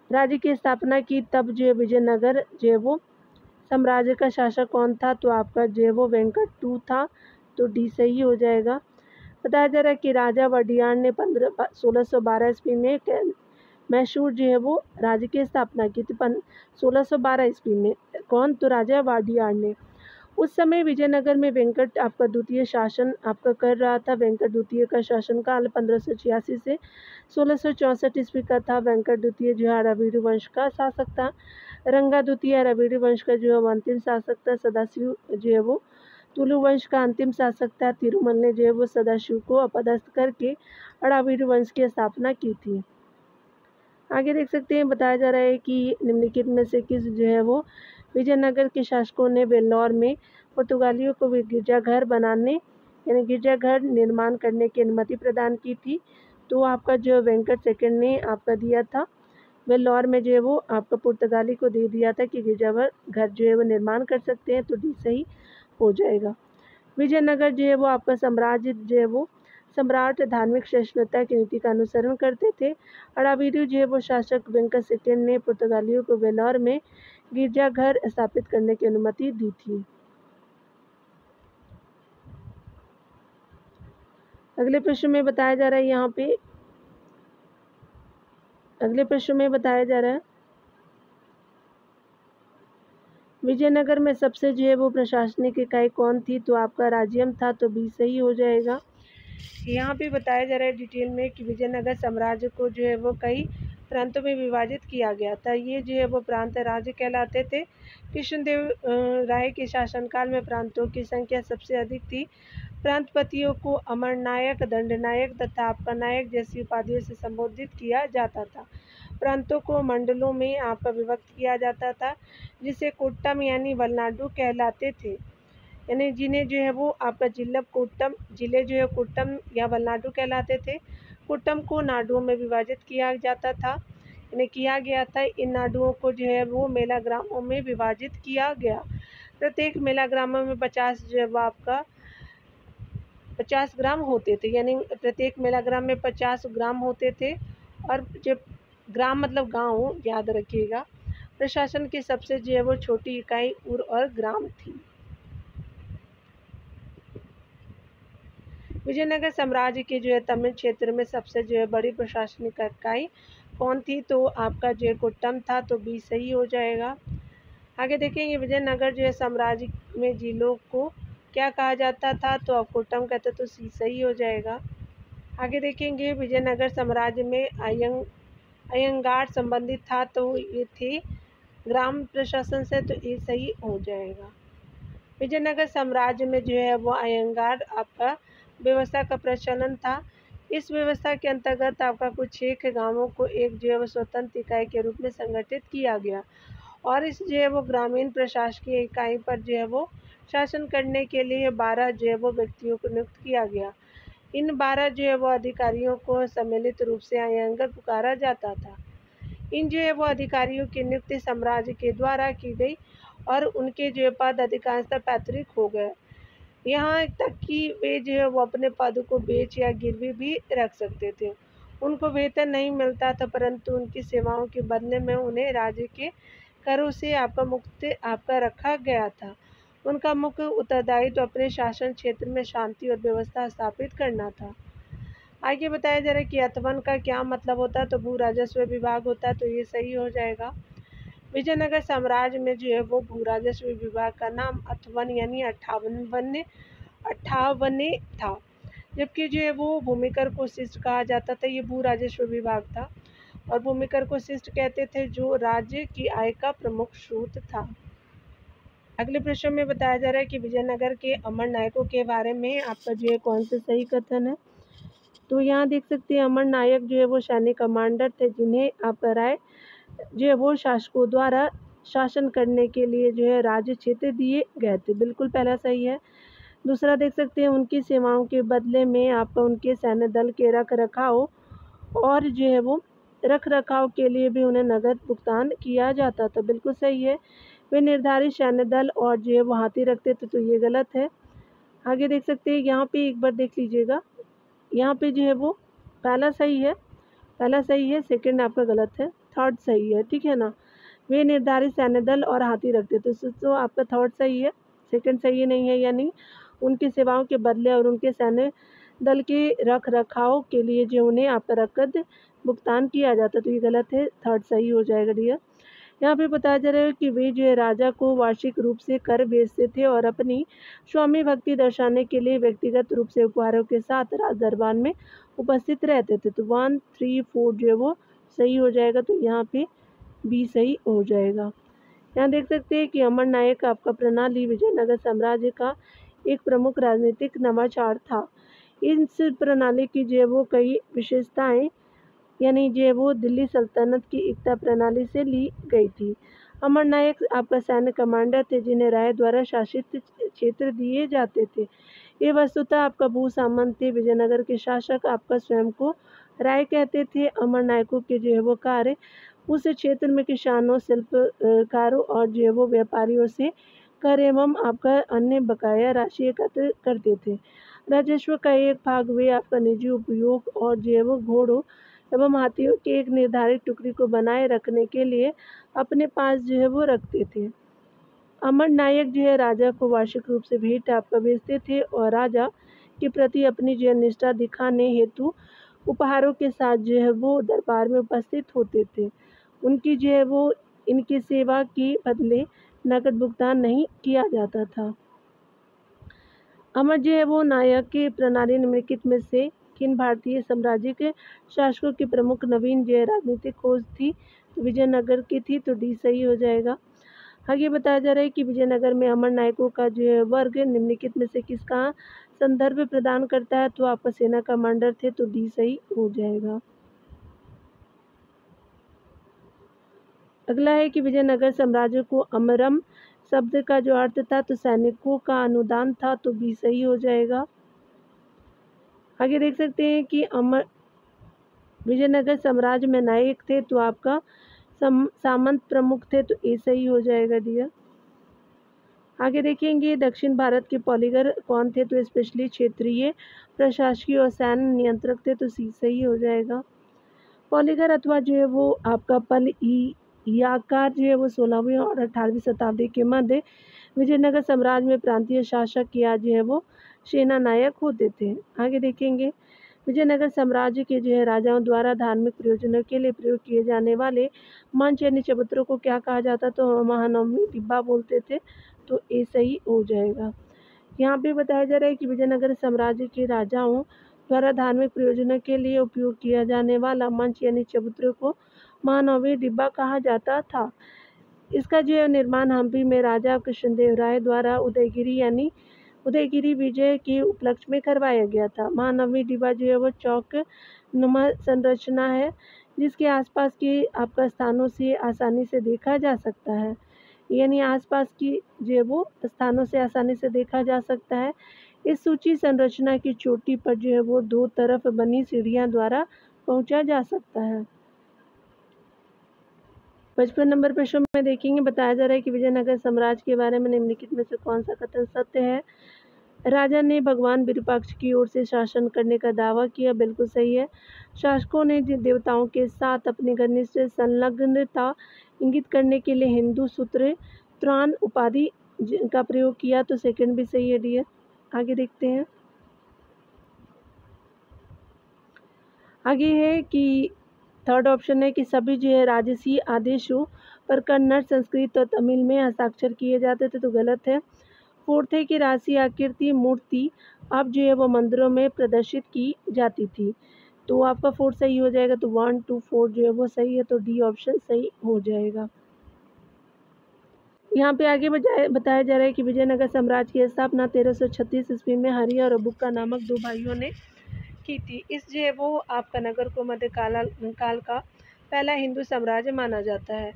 राज्य की स्थापना की, तब जो है विजयनगर जो है वो साम्राज्य का शासक कौन था, तो आपका जो है वो वेंकट टू था, तो डी सही हो जाएगा। बताया जा रहा है कि राजा वाडियार ने 1612 ईस्वी में मैसूर जो है वो राज्य की स्थापना की थी। 1612 ईस्वी में कौन, तो राजा वाडियार ने। उस समय विजयनगर में वेंकट आपका द्वितीय शासन आपका कर रहा था। वेंकट द्वितीय का शासनकाल 1586 से 1664 ईस्वी का था। वेंकट द्वितीय जो है अरावीड वंश का शासक था। रंगा द्वितीय अरावीड वंश का जो है वो अंतिम शासक था। सदाशिव जो है वो तुलु वंश का अंतिम शासक था। तिरुमल ने जो है वो सदाशिव को अपदस्थ करके अरावीड वंश की स्थापना की थी। आगे देख सकते हैं बताया जा रहा है कि निम्नलिखित में से किस जो है वो विजयनगर के शासकों ने वेल्लोर में पुर्तगालियों को गिरजाघर बनाने यानी गिरजाघर निर्माण करने की अनुमति प्रदान की थी, तो आपका जो वेंकट सेकंड ने आपका दिया था। वेल्लोर में जो है वो आपका पुर्तगाली को दे दिया था कि गिरजाघर जो है वो निर्माण कर सकते हैं, तो डी सही हो जाएगा। विजयनगर जो है वो आपका साम्राज्य जो है वो सम्राट धार्मिक सहिष्णुता की नीति का अनुसरण करते थे। अड़ावीरू जो है वो शासक वेंकट सेकंड ने पुर्तगालियों को वेल्लोर में गिरजाघर स्थापित करने की अनुमति दी थी। अगले प्रश्न में बताया जा रहा है यहाँ पे, अगले प्रश्न में बताया जा रहा है विजयनगर में सबसे जो है वो प्रशासनिक इकाई कौन थी, तो आपका राज्यम था, तो बी सही हो जाएगा। यहाँ पे बताया जा रहा है डिटेल में कि विजयनगर साम्राज्य को जो है वो कई प्रांतों में विभाजित किया गया था। ये जो है वो प्रांत राज्य कहलाते थे। कृष्णदेव राय के शासनकाल में प्रांतों की संख्या सबसे अधिक थी। प्रांतपतियों को अमरनायक, दंडनायक तथा आपका नायक जैसी उपाधियों से संबोधित किया जाता था। प्रांतों को मंडलों में आपका विभक्त किया जाता था, जिसे कोट्टम यानी वलनाडु कहलाते थे। यानी जिन्हें जो है वो आपका जिले जो है कोट्टम या वलनाडु कहलाते थे। कोट्टम को नाडुओं में विभाजित किया जाता था, यानी किया गया था। इन नाडुओं को जो है वो मेला ग्रामों में विभाजित किया गया। प्रत्येक मेला ग्रामों में 50 जो है वो आपका 50 ग्राम होते थे, यानी प्रत्येक मेला ग्राम में 50 ग्राम होते थे। और जब ग्राम मतलब गांव, याद रखिएगा। प्रशासन की सबसे जो है वो छोटी इकाई उर और ग्राम थी। विजयनगर साम्राज्य के जो है तमिल क्षेत्र में सबसे जो है बड़ी प्रशासनिक इकाई कौन थी, तो आपका जो है कोट्टम था, तो बी सही हो जाएगा। आगे देखेंगे विजयनगर जो है साम्राज्य में जिलों को क्या कहा जाता था, तो आप कोट्टम कहते तो सी सही हो जाएगा। आगे देखेंगे विजयनगर साम्राज्य में अयंगार संबंधित था, तो ये थे ग्राम प्रशासन से, तो ये सही हो जाएगा। विजयनगर साम्राज्य में जो है वो अयंगार आपका व्यवस्था का प्रचलन था। इस व्यवस्था के अंतर्गत आपका कुछ 6 गांवों को एक जो है वो स्वतंत्र इकाई के रूप में संगठित किया गया और इस जो है वो ग्रामीण प्रशासकीय इकाई पर जो है वो शासन करने के लिए 12 जो है वो व्यक्तियों को नियुक्त किया गया। इन 12 जो है वो अधिकारियों को सम्मिलित रूप से अयंगर पुकारा जाता था। इन जो है वो अधिकारियों की नियुक्ति साम्राज्य के द्वारा की गई और उनके जो पद अधिकांशतः पैतृक हो गए। यहाँ तक कि वे जो है वो अपने पद को बेच या गिरवी भी रख सकते थे। उनको वेतन नहीं मिलता था, परंतु उनकी सेवाओं के बदले में उन्हें राज्य के करों से आपका मुक्त आपका रखा गया था। उनका मुख्य उत्तरदायित्व अपने शासन क्षेत्र में शांति और व्यवस्था स्थापित करना था। आगे बताया जा रहा है कि अथवन का क्या मतलब होता है, तो भू राजस्व विभाग होता है, तो ये सही हो जाएगा। विजयनगर साम्राज्य में जो है वो भू राजस्व विभाग का नाम अथवन यानी 58 था, जबकि जो है वो भूमिकर को शिष्ट कहा जाता था। ये भू राजस्व विभाग था और भूमिकर को शिष्ट कहते थे, जो राज्य की आय का प्रमुख स्रोत था। अगले प्रश्न में बताया जा रहा है कि विजयनगर के अमर नायकों के बारे में आपका जो है कौन सा सही कथन है, तो यहाँ देख सकते हैं अमर नायक जो है वो सैनिक कमांडर थे, जिन्हें आपका राय जो है वो शासकों द्वारा शासन करने के लिए जो है राज्य क्षेत्र दिए गए थे। बिल्कुल पहला सही है। दूसरा देख सकते हैं उनकी सेवाओं के बदले में आपका उनके सैन्य दल के रख रखाव और जो है वो रख रखाव के लिए भी उन्हें नगद भुगतान किया जाता था। बिल्कुल सही है। वे निर्धारित सैन्य दल और जो है वो हाथी रखते थे, तो ये गलत है। आगे देख सकते हैं यहाँ पे एक बार देख लीजिएगा, यहाँ पे जो है वो पहला सही है, सेकंड आपका गलत है, थर्ड सही है, ठीक है ना। वे निर्धारित सैन्य दल और हाथी रखते थे, तो आपका थर्ड सही है, सेकंड सही नहीं है। यानी उनकी सेवाओं के बदले और उनके सैन्य दल के रख रखाव के लिए जो उन्हें आपका नकद भुगतान किया जाता, तो ये गलत है, थर्ड सही हो जाएगा डियर। यहाँ पे बताया जा रहा है कि वे जो है राजा को वार्षिक रूप से कर भेजते थे और अपनी स्वामी भक्ति दर्शाने के लिए व्यक्तिगत रूप से उपहारों के साथ राज दरबार में उपस्थित रहते थे। तो 1, 3, 4 जो है वो सही हो जाएगा, तो यहाँ पे बी सही हो जाएगा। यहाँ देख सकते हैं कि अमर नायक आपका प्रणाली विजयनगर साम्राज्य का एक प्रमुख राजनीतिक नवाचार था। इस प्रणाली की जो है वो कई विशेषताएं यानी जो है वो दिल्ली सल्तनत की एकता प्रणाली से ली गई थी। अमर नायक आपका सैन्य कमांडर थे, जिन्हें राय द्वारा शासित क्षेत्र दिए जाते थे। ये वस्तुतः आपका भू सामंत थे। विजयनगर के शासक आपका स्वयं को राय कहते थे। अमर नायकों के जो है वो कार्य उस क्षेत्र में किसानों, शिल्पकारों और जो है वो व्यापारियों से कर एवं आपका अन्य बकाया राशि एकत्र करते थे। राजस्व का एक भाग वे आपका निजी उपयोग और जो है वो घोड़ों एवं हाथियों की एक निर्धारित टुकड़ी को बनाए रखने के लिए अपने पास जो है वो रखते थे। अमर नायक जो है राजा को वार्षिक रूप से भेंट आपका भेजते थे और राजा के प्रति अपनी जो है निष्ठा दिखाने हेतु उपहारों के साथ जो है वो दरबार में उपस्थित होते थे। उनकी जो है वो इनकी सेवा के बदले नकद भुगतान नहीं किया जाता था। अमर जो है वो नायक की प्रणाली निम्नलिखित में से किन भारतीय साम्राज्य के शासकों की प्रमुख नवीन जो है राजनीतिक खोज थी? तो विजयनगर की थी, तो डी सही हो जाएगा। आगे बताया जा रहा है कि विजयनगर में अमर नायकों का जो है वर्ग निम्नलिखित में से किसका संदर्भ प्रदान करता है? तो आपका सेना कमांडर थे, तो डी सही हो जाएगा। अगला है कि विजयनगर साम्राज्य को अमरम शब्द का जो अर्थ था तो सैनिकों का अनुदान था, तो बी सही हो जाएगा। आगे देख सकते हैं कि विजयनगर साम्राज्य में नायक थे, तो आपका सामंत प्रमुख थे, तो ए सही हो जाएगा डियर। आगे देखेंगे दक्षिण भारत के पॉलीगर कौन थे? तो स्पेशली क्षेत्रीय प्रशासकीय और सैन्य नियंत्रक थे, तो सी सही हो जाएगा। पॉलीगर अथवा जो है वो आपका याकार जो है वो 16वीं और 18वीं शताब्दी के मध्य विजयनगर साम्राज्य में प्रांतीय शासक या जो है वो सेना नायक होते थे। आगे देखेंगे विजयनगर साम्राज्य के जो है राजाओं द्वारा धार्मिक प्रयोजनों के लिए प्रयोग किए जाने वाले मंच यानी चबूतरों को क्या कहा जाता? तो महानवमी डिब्बा बोलते थे, तो ए सही हो जाएगा। यहाँ पे बताया जा रहा है कि विजयनगर साम्राज्य के राजाओं द्वारा धार्मिक प्रयोजनों के लिए उपयोग किया जाने वाला मंच यानी चबूतरे को महानवमी डिब्बा कहा जाता था। इसका जो है निर्माण हम्पी में राजा कृष्णदेव राय द्वारा उदयगिरी विजय के उपलक्ष्य में करवाया गया था। महानवमी डिब्बा जो है वो चौक नुमा संरचना है जिसके आसपास के आपका स्थानों से आसानी से देखा जा सकता है, यानी आसपास की जो है वो स्थानों से आसानी से देखा जा सकता है। इस सूची संरचना की चोटी पर जो है वो दो तरफ बनी सीढ़ियां द्वारा पहुंचा जा सकता है। 55 नंबर प्रश्न में देखेंगे बताया जा रहा है कि विजयनगर साम्राज्य के बारे में निम्नलिखित में से कौन सा कथन सत्य है? राजा ने भगवान विरूपाक्ष की ओर से शासन करने का दावा किया, बिल्कुल सही है। शासकों ने देवताओं के साथ अपनी घनिष्ठ संलग्नता इंगित करने के लिए हिंदू सूत्र त्राण उपाधि का प्रयोग किया, तो सेकंड भी सही है डियर। आगे देखते हैं। आगे है कि थर्ड ऑप्शन है कि सभी जो है राजसी आदेशों पर कन्नड़, संस्कृत और तमिल में हस्ताक्षर किए जाते थे, तो गलत है। फोर्थ है कि राशि आकृति मूर्ति अब जो है वो मंदिरों में प्रदर्शित की जाती थी, तो आपका फोर्थ सही हो जाएगा। तो 1, 2, 4 जो है वो सही है, तो डी ऑप्शन सही हो जाएगा। यहाँ पे आगे बताया जा रहा है कि विजयनगर साम्राज्य की स्थापना 1336 ईस्वी में हरि और अबुक्का नामक दो भाइयों ने की थी। इस जो है वो आपका नगर को मध्यकाल का पहला हिंदू साम्राज्य माना जाता है।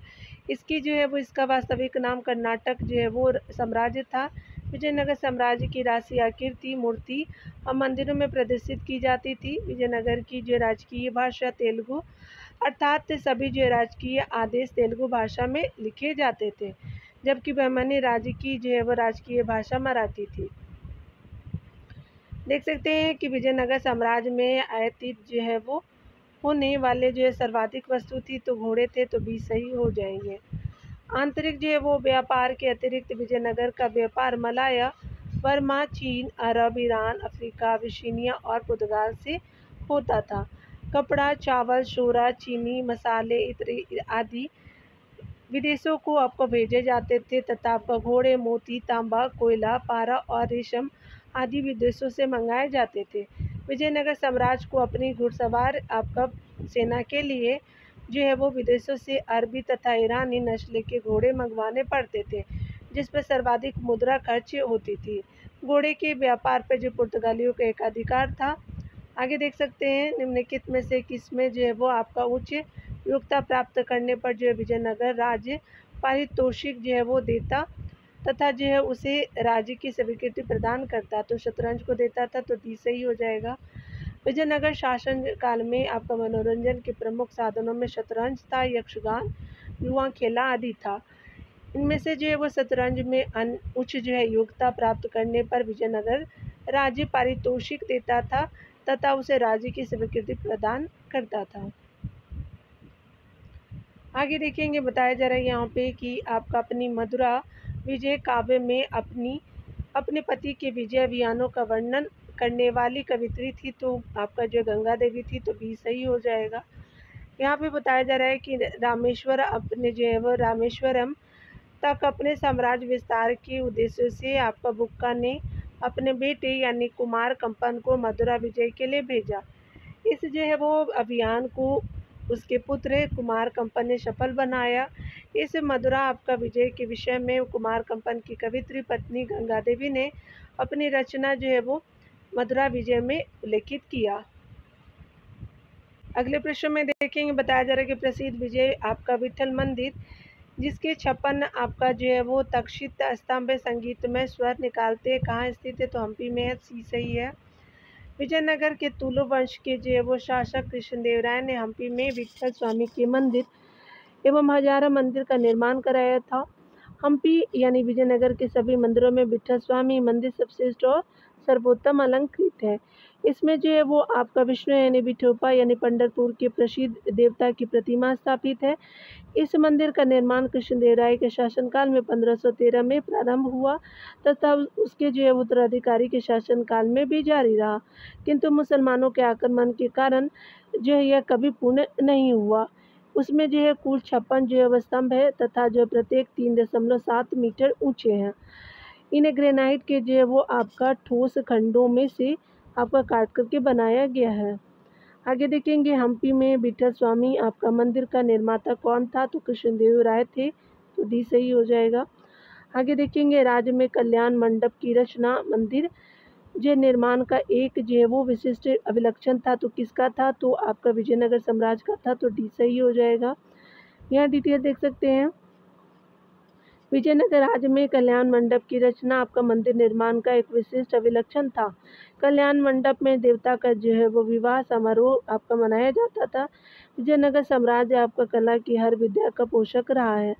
इसकी जो है वो इसका वास्तविक नाम कर्नाटक जो है वो साम्राज्य था। विजयनगर साम्राज्य की राशि आकृति मूर्ति और मंदिरों में प्रदर्शित की जाती थी। विजयनगर की जो राजकीय भाषा तेलुगु अर्थात सभी जो राजकीय आदेश तेलुगु भाषा में लिखे जाते थे, जबकि बहमनी राज्य की जो है वो राजकीय भाषा मराठी थी। देख सकते हैं कि विजयनगर साम्राज्य में आयातित जो है वो होने वाले जो है सर्वाधिक वस्तु थी, तो घोड़े थे, तो भी सही हो जाएंगे। आंतरिक जो है वो व्यापार के अतिरिक्त विजयनगर का व्यापार मलाया, बर्मा, चीन, अरब, ईरान, अफ्रीका, अबिसिनिया और पुर्तगाल से होता था। कपड़ा, चावल, शोरा, चीनी, मसाले इत्र आदि विदेशों को आपको भेजे जाते थे तथा आपका घोड़े, मोती, तांबा, कोयला, पारा और रेशम आदि विदेशों से मंगाए जाते थे। विजयनगर साम्राज्य को अपनी घुड़सवार आपका सेना के लिए जो है वो विदेशों से अरबी तथा ईरानी नस्ल के घोड़े मंगवाने पड़ते थे, जिस पर सर्वाधिक मुद्रा खर्च होती थी। घोड़े के व्यापार पर जो पुर्तगालियों का एकाधिकार था। आगे देख सकते हैं निम्नलिखित में से किसमें जो है वो आपका उच्च योग्यता प्राप्त करने पर जो है विजयनगर राज्य पारितोषिक जो है वो देता तथा जो है उसे राज्य की स्वीकृति प्रदान करता, तो शतरंज को देता था, तो डी सही हो जाएगा। विजयनगर शासन काल में आपका मनोरंजन के प्रमुख साधनों में शतरंज था, यक्षगान, जुआ खेला आदि था। इनमें से जो है वो शतरंज में उच्च जो है योग्यता प्राप्त करने पर विजयनगर राज्य पारितोषिक देता था तथा उसे राज्य की स्वीकृति प्रदान करता था। आगे देखेंगे, बताया जा रहा है यहाँ पे कि आपका अपनी मधुरा विजय काव्य में अपने पति के विजय अभियानों का वर्णन करने वाली कवित्री थी, तो आपका जो गंगा देवी थी, तो बी सही हो जाएगा। यहाँ पे बताया जा रहा है कि रामेश्वर अपने जो है वो रामेश्वरम तक अपने साम्राज्य विस्तार के उद्देश्य से आपका बुक्का ने अपने बेटे यानी कुमार कंपन को मथुरा विजय के लिए भेजा। इस जो है वो अभियान को उसके पुत्र कुमार कंपन ने सफल बनाया। इस मथुरा आपका विजय के विषय में कुमार कंपन की कवित्री पत्नी गंगा देवी ने अपनी रचना जो है वो मथुरा विजय में उल्लेखित किया। अगले प्रश्न में देखेंगे, बताया जा रहा है कि प्रसिद्ध विजय आपका विठल मंदिर जिसके 56 आपका जो है वो तक्षित स्तंभ संगीतमय स्वर निकालते कहाँ स्थित है, तो हम्पी में है, सी सही है। विजयनगर के तुलु वंश के जो है वो शासक कृष्णदेव राय ने हम्पी में विठल स्वामी के मंदिर एवं हजारा मंदिर का निर्माण कराया था। हम्पी यानी विजयनगर के सभी मंदिरों में विठल स्वामी मंदिर सबश्रेष्ठ और सर्वोत्तम अलंकृत है। इसमें जो है वो आपका विष्णु यानी विठोबा यानी पंढरपुर के प्रसिद्ध देवता की प्रतिमा स्थापित है। इस मंदिर का निर्माण कृष्णदेव राय के शासनकाल में 1513 में प्रारंभ हुआ तथा उसके जो है उत्तराधिकारी के शासनकाल में भी जारी रहा, किंतु मुसलमानों के आक्रमण के कारण जो है यह कभी पूर्ण नहीं हुआ। उसमें जो है कुल 56 जो है स्तंभ है तथा जो प्रत्येक 3.7 मीटर ऊंचे हैं। इन्हें ग्रेनाइट के जो है वो आपका ठोस खंडों में से आपका काट करके बनाया गया है। आगे देखेंगे, हम्पी में विठल स्वामी आपका मंदिर का निर्माता कौन था, तो कृष्णदेव राय थे, तो डी सही हो जाएगा। आगे देखेंगे, राज्य में कल्याण मंडप की रचना मंदिर जो निर्माण का एक जो है वो विशिष्ट अभिलक्षण था, तो किसका था, तो आपका विजयनगर साम्राज्य का था, तो डी सही हो जाएगा। यहाँ डिटेल देख सकते हैं। विजयनगर राज्य में कल्याण मंडप की रचना आपका मंदिर निर्माण का एक विशिष्ट अभिलक्षण था। कल्याण मंडप में देवता का जो है वो विवाह समारोह आपका मनाया जाता था। विजयनगर साम्राज्य आपका कला की हर विद्या का पोषक रहा है।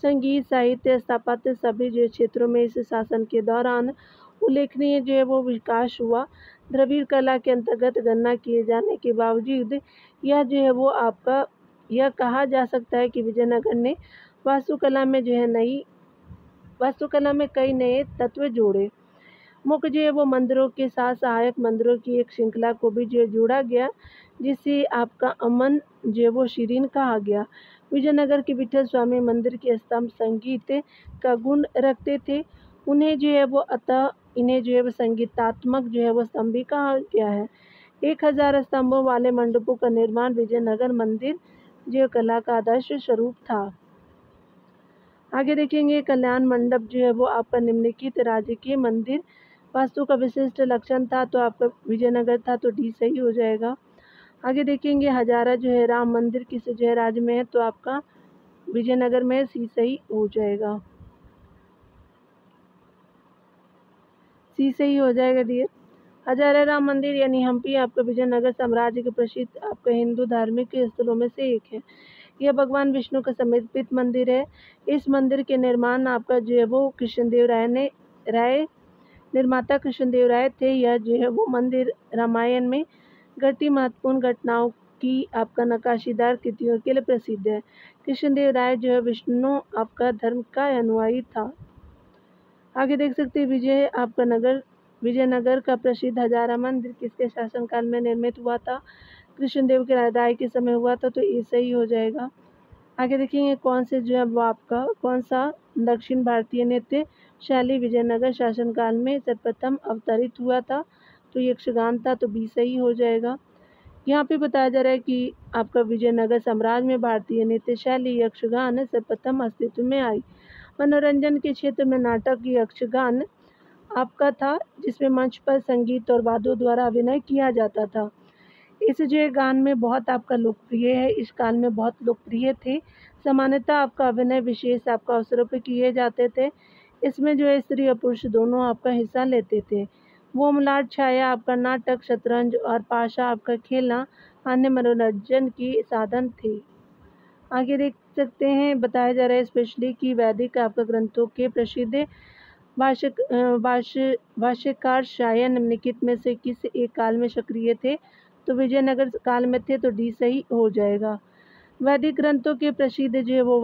संगीत, साहित्य, स्थापत्य सभी जो क्षेत्रों में इस शासन के दौरान उल्लेखनीय जो है वो विकास हुआ। द्रविड़ कला के अंतर्गत गणना किए जाने के बावजूद यह जो है वो आपका यह कहा जा सकता है कि विजयनगर ने वास्तुकला में कई नए तत्व जोड़े। मुख्य जो है वो मंदिरों के साथ सहायक मंदिरों की एक श्रृंखला को भी जो जोड़ा गया, जिसे आपका अमन जो है वो शीरीन कहा गया। विजयनगर के विठल स्वामी मंदिर के स्तंभ संगीत का गुण रखते थे। इन्हें जो है वो संगीतात्मक जो है वो स्तंभ भी कहा गया है। 1000 स्तंभों वाले मंडपों का निर्माण विजयनगर मंदिर जो कला का आदर्श स्वरूप था। आगे देखेंगे, कल्याण मंडप जो है वो आपका निम्नलिखित राज्य के मंदिर वास्तु का विशिष्ट लक्षण था, तो आपका विजयनगर था, तो डी सही हो जाएगा। आगे देखेंगे, हजारा जो है राम मंदिर किस जो है राज्य में है, तो आपका विजयनगर में, सी सही हो जाएगा। सी सही हो जाएगा डियर। हजारा राम मंदिर यानी हम्पी आपका विजयनगर साम्राज्य के प्रसिद्ध आपका हिंदू धार्मिक स्थलों में से एक है। यह भगवान विष्णु का समर्पित मंदिर है। इस मंदिर के निर्माण आपका जो है वो निर्माता कृष्णदेव राय थे। यह जो है वो मंदिर रामायण में घटी महत्वपूर्ण घटनाओं की आपका नक्काशीदार कृतियों के लिए प्रसिद्ध है। कृष्णदेव राय जो है विष्णु आपका धर्म का अनुयायी था। आगे देख सकते हैं, विजयनगर का प्रसिद्ध हजारा मंदिर किसके शासनकाल में निर्मित हुआ था, कृष्णदेव के राय के समय हुआ था, तो ये सही हो जाएगा। आगे देखेंगे, कौन सा दक्षिण भारतीय नृत्य शैली विजयनगर शासनकाल में सर्वप्रथम अवतरित हुआ था, तो यक्षगान था, तो बी सही हो जाएगा। यहाँ पे बताया जा रहा है कि आपका विजयनगर साम्राज्य में भारतीय नृत्य शैली यक्षगान सर्वप्रथम अस्तित्व में आई। मनोरंजन के क्षेत्र में नाटक यक्षगान आपका था, जिसमें मंच पर संगीत और वाद्यों द्वारा अभिनय किया जाता था। इस जो गान में बहुत आपका लोकप्रिय है, इस काल में बहुत लोकप्रिय थे। सामान्यतः आपका अभिनय विशेष आपका अवसरों पर किए जाते थे। इसमें जो है स्त्री और पुरुष दोनों आपका हिस्सा लेते थे। वो मलाट छाया आपका नाटक, शतरंज और पाशा आपका खेलना अन्य मनोरंजन की साधन थे। आगे सकते हैं, बताया जा रहा है स्पेशली कि वैदिक आपका ग्रंथों के प्रसिद्ध भाष्यकार शायद निम्नलिखित में से किस एक काल में सक्रिय थे? तो विजयनगर काल में थे, तो डी सही हो जाएगा। वैदिक ग्रंथों के प्रसिद्ध जो है वो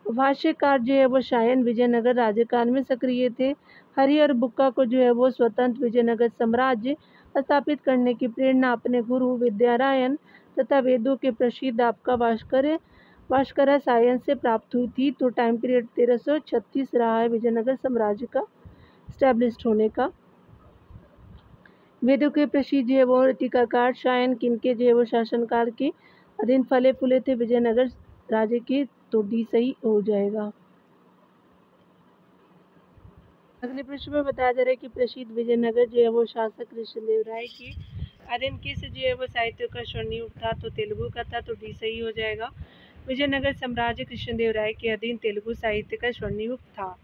भाष्यकार जो है वो शायन विजयनगर राज्यकाल में सक्रिय थे। हरि और बुक्का को जो है वो स्वतंत्र विजयनगर साम्राज्य स्थापित करने की प्रेरणा अपने गुरु विद्यारायण तथा वेदों के प्रसिद्ध आपका भास्कर सायन से प्राप्त हुई थी। तो टाइम पीरियड 1336 रहा है विजयनगर साम्राज्य का स्टैब्लिश्ड होने का। वेदों के प्रसिद्ध जो है वो टीकाकार शायन किनके जो है वो शासनकाल के अधीन फले फूले थे? विजयनगर राज्य के, तो डी सही हो जाएगा। अगले प्रश्न में बताया जा रहा है कि प्रसिद्ध विजयनगर जो है वो शासक कृष्णदेव राय के अधीन किस जो है वो साहित्य का स्वर्णयुग था? तो तेलुगु का था, तो डी सही हो जाएगा। विजयनगर साम्राज्य कृष्णदेव राय के अधीन तेलुगु साहित्य का स्वर्णयुग था।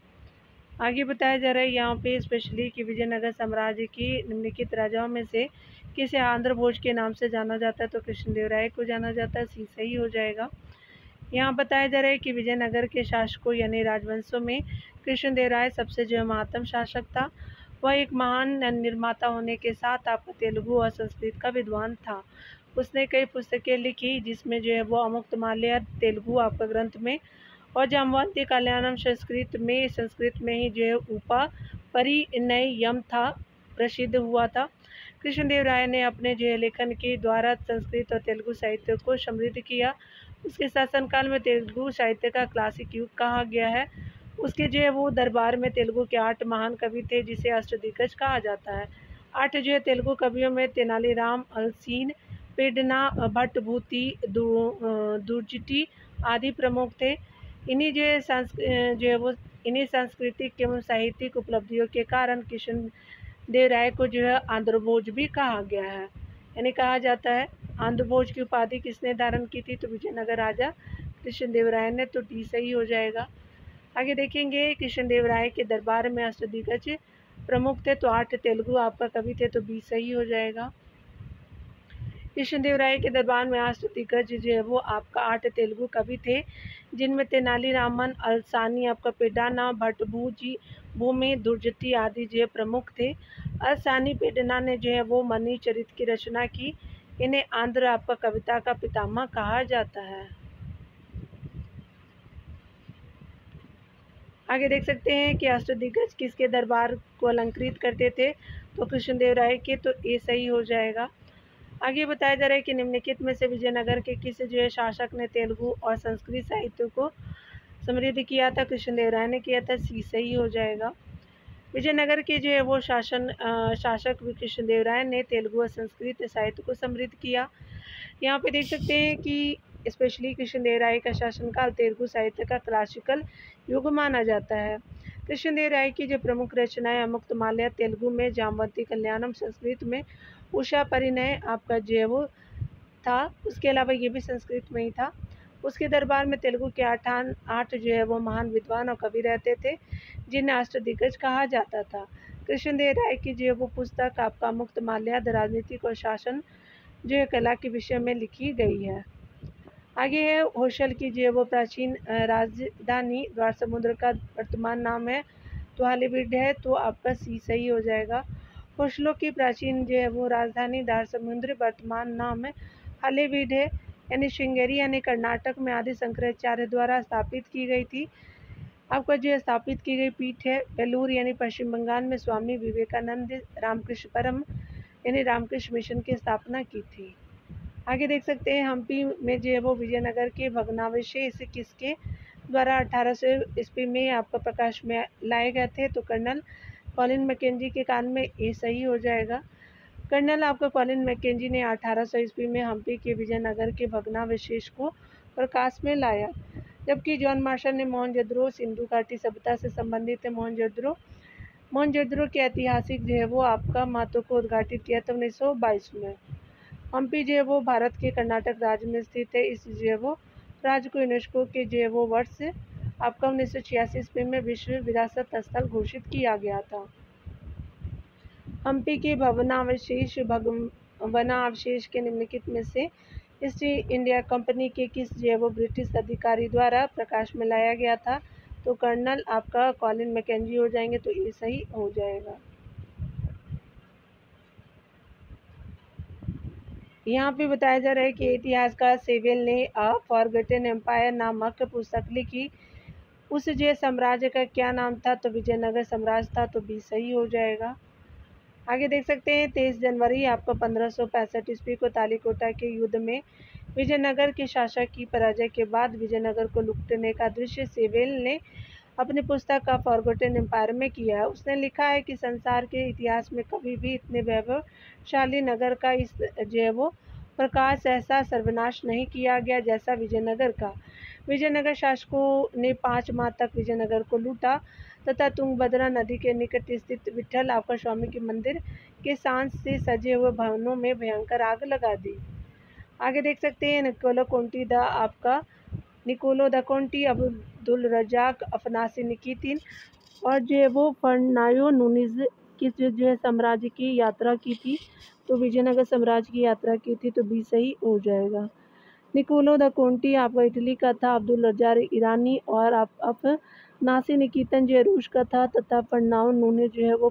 आगे बताया जा रहा है यहाँ पे स्पेशली कि विजयनगर साम्राज्य की निम्नलिखित राजाओं में से किसे आंध्र भोज के नाम से जाना जाता है? तो कृष्णदेव राय को जाना जाता है, सी सही हो जाएगा। यहाँ बताया जा रहा है कि विजयनगर के शासकों यानी राजवंशों में कृष्णदेव राय सबसे जो महानतम शासक था। वह एक महान निर्माता होने के साथ आपका तेलुगु और संस्कृत का विद्वान था। उसने कई पुस्तकें लिखी जिसमें जो है वो अमुक्तमाल्य तेलुगु आपका ग्रंथ में और जाम्बवंती कल्याणम संस्कृत में ही जो है उपा परिणयम था प्रसिद्ध हुआ था। कृष्णदेव राय ने अपने जो है लेखन के द्वारा संस्कृत और तेलुगु साहित्य को समृद्ध किया। उसके शासनकाल में तेलुगु साहित्य का क्लासिक युग कहा गया है। उसके जो है वो दरबार में तेलुगु के 8 महान कवि थे जिसे अष्टदिग्गज कहा जाता है। 8 जो है तेलुगु कवियों में तेनालीराम अलसीन पेडना भट्टभूति दुर्जटी आदि प्रमुख थे। इन्हीं इन्हीं सांस्कृतिक एवं साहित्यिक उपलब्धियों के कारण कृष्णदेव राय को जो है आंध्र भोज भी कहा गया है, यानी कहा जाता है। आंध्र भोज की उपाधि किसने धारण की थी? तो विजयनगर राजा कृष्णदेव राय ने, तो डी सही हो जाएगा। आगे देखेंगे कृष्णदेव राय के दरबार में अष्टदिग्गज प्रमुख थे, तो 8 तेलुगु आपका कवि थे, तो बी सही हो जाएगा। कृष्णदेव राय के दरबार में अष्टदिग्गज जो है वो आपका 8 तेलुगु कवि थे जिनमें तेनालीरामन अलसानी आपका पेडना भट्टभूजी भूमि दुर्जटी आदि जो है प्रमुख थे। अलसानी पेडना ने जो है वो मनी चरित की रचना की। इन्हें आंध्र आपका कविता का पितामह कहा जाता है। आगे देख सकते हैं कि अष्टदिग्गज किसके दरबार को अलंकृत करते थे? तो कृष्णदेव राय के, तो ए सही हो जाएगा। आगे बताया जा रहा है कि निम्नलिखित में से विजयनगर के किस जो है शासक ने तेलुगु और संस्कृत साहित्य को समृद्ध किया था? कृष्णदेव राय ने किया था, सी सही हो जाएगा। विजयनगर के जो है वो शासक कृष्णदेव राय ने तेलुगु और संस्कृत साहित्य को समृद्ध किया। यहाँ पे देख सकते हैं कि स्पेशली कृष्णदेव राय का शासनकाल तेलुगु साहित्य का क्लासिकल युग माना जाता है। कृष्णदेव राय की जो प्रमुख रचनाएं अमुक्तमाल्य तेलुगु में, जाम्बवती कल्याणम संस्कृत में, उषा परिणय आपका जो है वो था। उसके अलावा ये भी संस्कृत में ही था। उसके दरबार में तेलुगु के 8 जो है वो महान विद्वान और कवि रहते थे जिन्हें अष्टदिग्गज कहा जाता था। कृष्णदेव राय की जो है वो पुस्तक आपका मुक्तमाल्य राजनीतिक और शासन जो है कला के विषय में लिखी गई है। आगे है होशल की जो है वो प्राचीन राजधानी द्वार समुद्र का वर्तमान नाम है तो हालीवुड है, तो आपका सी सही हो जाएगा। होशलों की प्राचीन जो है वो राजधानी द्वार समुद्र वर्तमान नाम है हालीवुड है, यानी श्रृंगेरी यानी कर्नाटक में आदि शंकराचार्य द्वारा स्थापित की गई थी। आपका जो है स्थापित की गई पीठ है बेलूर यानी पश्चिम बंगाल में स्वामी विवेकानंद रामकृष्ण परम यानी रामकृष्ण मिशन की स्थापना की थी। आगे देख सकते हैं हम्पी में जो है वो विजयनगर के भग्नावशेष किसके द्वारा 1800 ईस्वी में आपका प्रकाश में लाए गए थे? तो कर्नल कॉलिन मैकेंजी के काल में, ये सही हो जाएगा। कर्नल आपका कॉलिन मैकेंजी ने 1800 ईस्वी में हम्पी के विजयनगर के भग्नावशेष को प्रकाश में लाया, जबकि जॉन मार्शल ने मोहनजोदड़ो सिंधु घाटी सभ्यता से संबंधित है मोहनजोदड़ो के ऐतिहासिक जो है वो आपका महत्व को उद्घाटित किया था 1922 में। हम्पी जो है वो भारत के कर्नाटक राज्य में स्थित है। इस जो है वो राज्य को यूनेस्को के जो है वो वर्ष आपका 1986 ईस्वी में विश्व विरासत स्थल घोषित किया गया था। हम्पी के भवनावशेष के निम्नलिखित में से ईस्ट इंडिया कंपनी के किस जो है वो ब्रिटिश अधिकारी द्वारा प्रकाश में लाया गया था? तो कर्नल आपका कॉलिन मैकेंजी हो जाएंगे, तो ये सही हो जाएगा। यहाँ पे बताया जा रहा है कि इतिहासकार सेवेल ने अ फॉरगॉटन एम्पायर नामक पुस्तक लिखी, उस जो साम्राज्य का क्या नाम था? तो विजयनगर साम्राज्य था, तो बी सही हो जाएगा। आगे देख सकते हैं 23 जनवरी आपका 1565 ईस्वी को तालीकोटा के युद्ध में विजयनगर के शासक की पराजय के बाद विजयनगर को लूटने का दृश्य सेवेल ने अपनी पुस्तक का फॉरगॉटन एम्पायर में किया है। उसने लिखा है कि संसार के इतिहास में कभी भी इतने वैभवशाली नगर का इस जो है वो प्रकाश ऐसा सर्वनाश नहीं किया गया जैसा विजयनगर का। विजयनगर शासकों ने 5 माह तक विजयनगर को लूटा तथा तुंगभद्रा नदी के निकट स्थित विट्ठल आपका स्वामी के मंदिर के सांस से सजे हुए भवनों में भयंकर आग लगा दी। आगे देख सकते हैं Niccolo de Conti, Abdul Razzaq Afanasy Nikitin और जो है वो फर्नायो नूनिज किस जो है साम्राज्य की यात्रा की थी? तो विजयनगर साम्राज्य की यात्रा की थी, तो बी सही हो जाएगा। निकोलो द कोंटी आपका इटली का था, अब्दुल रजाक ईरानी और अफनासी निकितन जो है रूस का था तथा फर्नाओ नूनिज जो है वो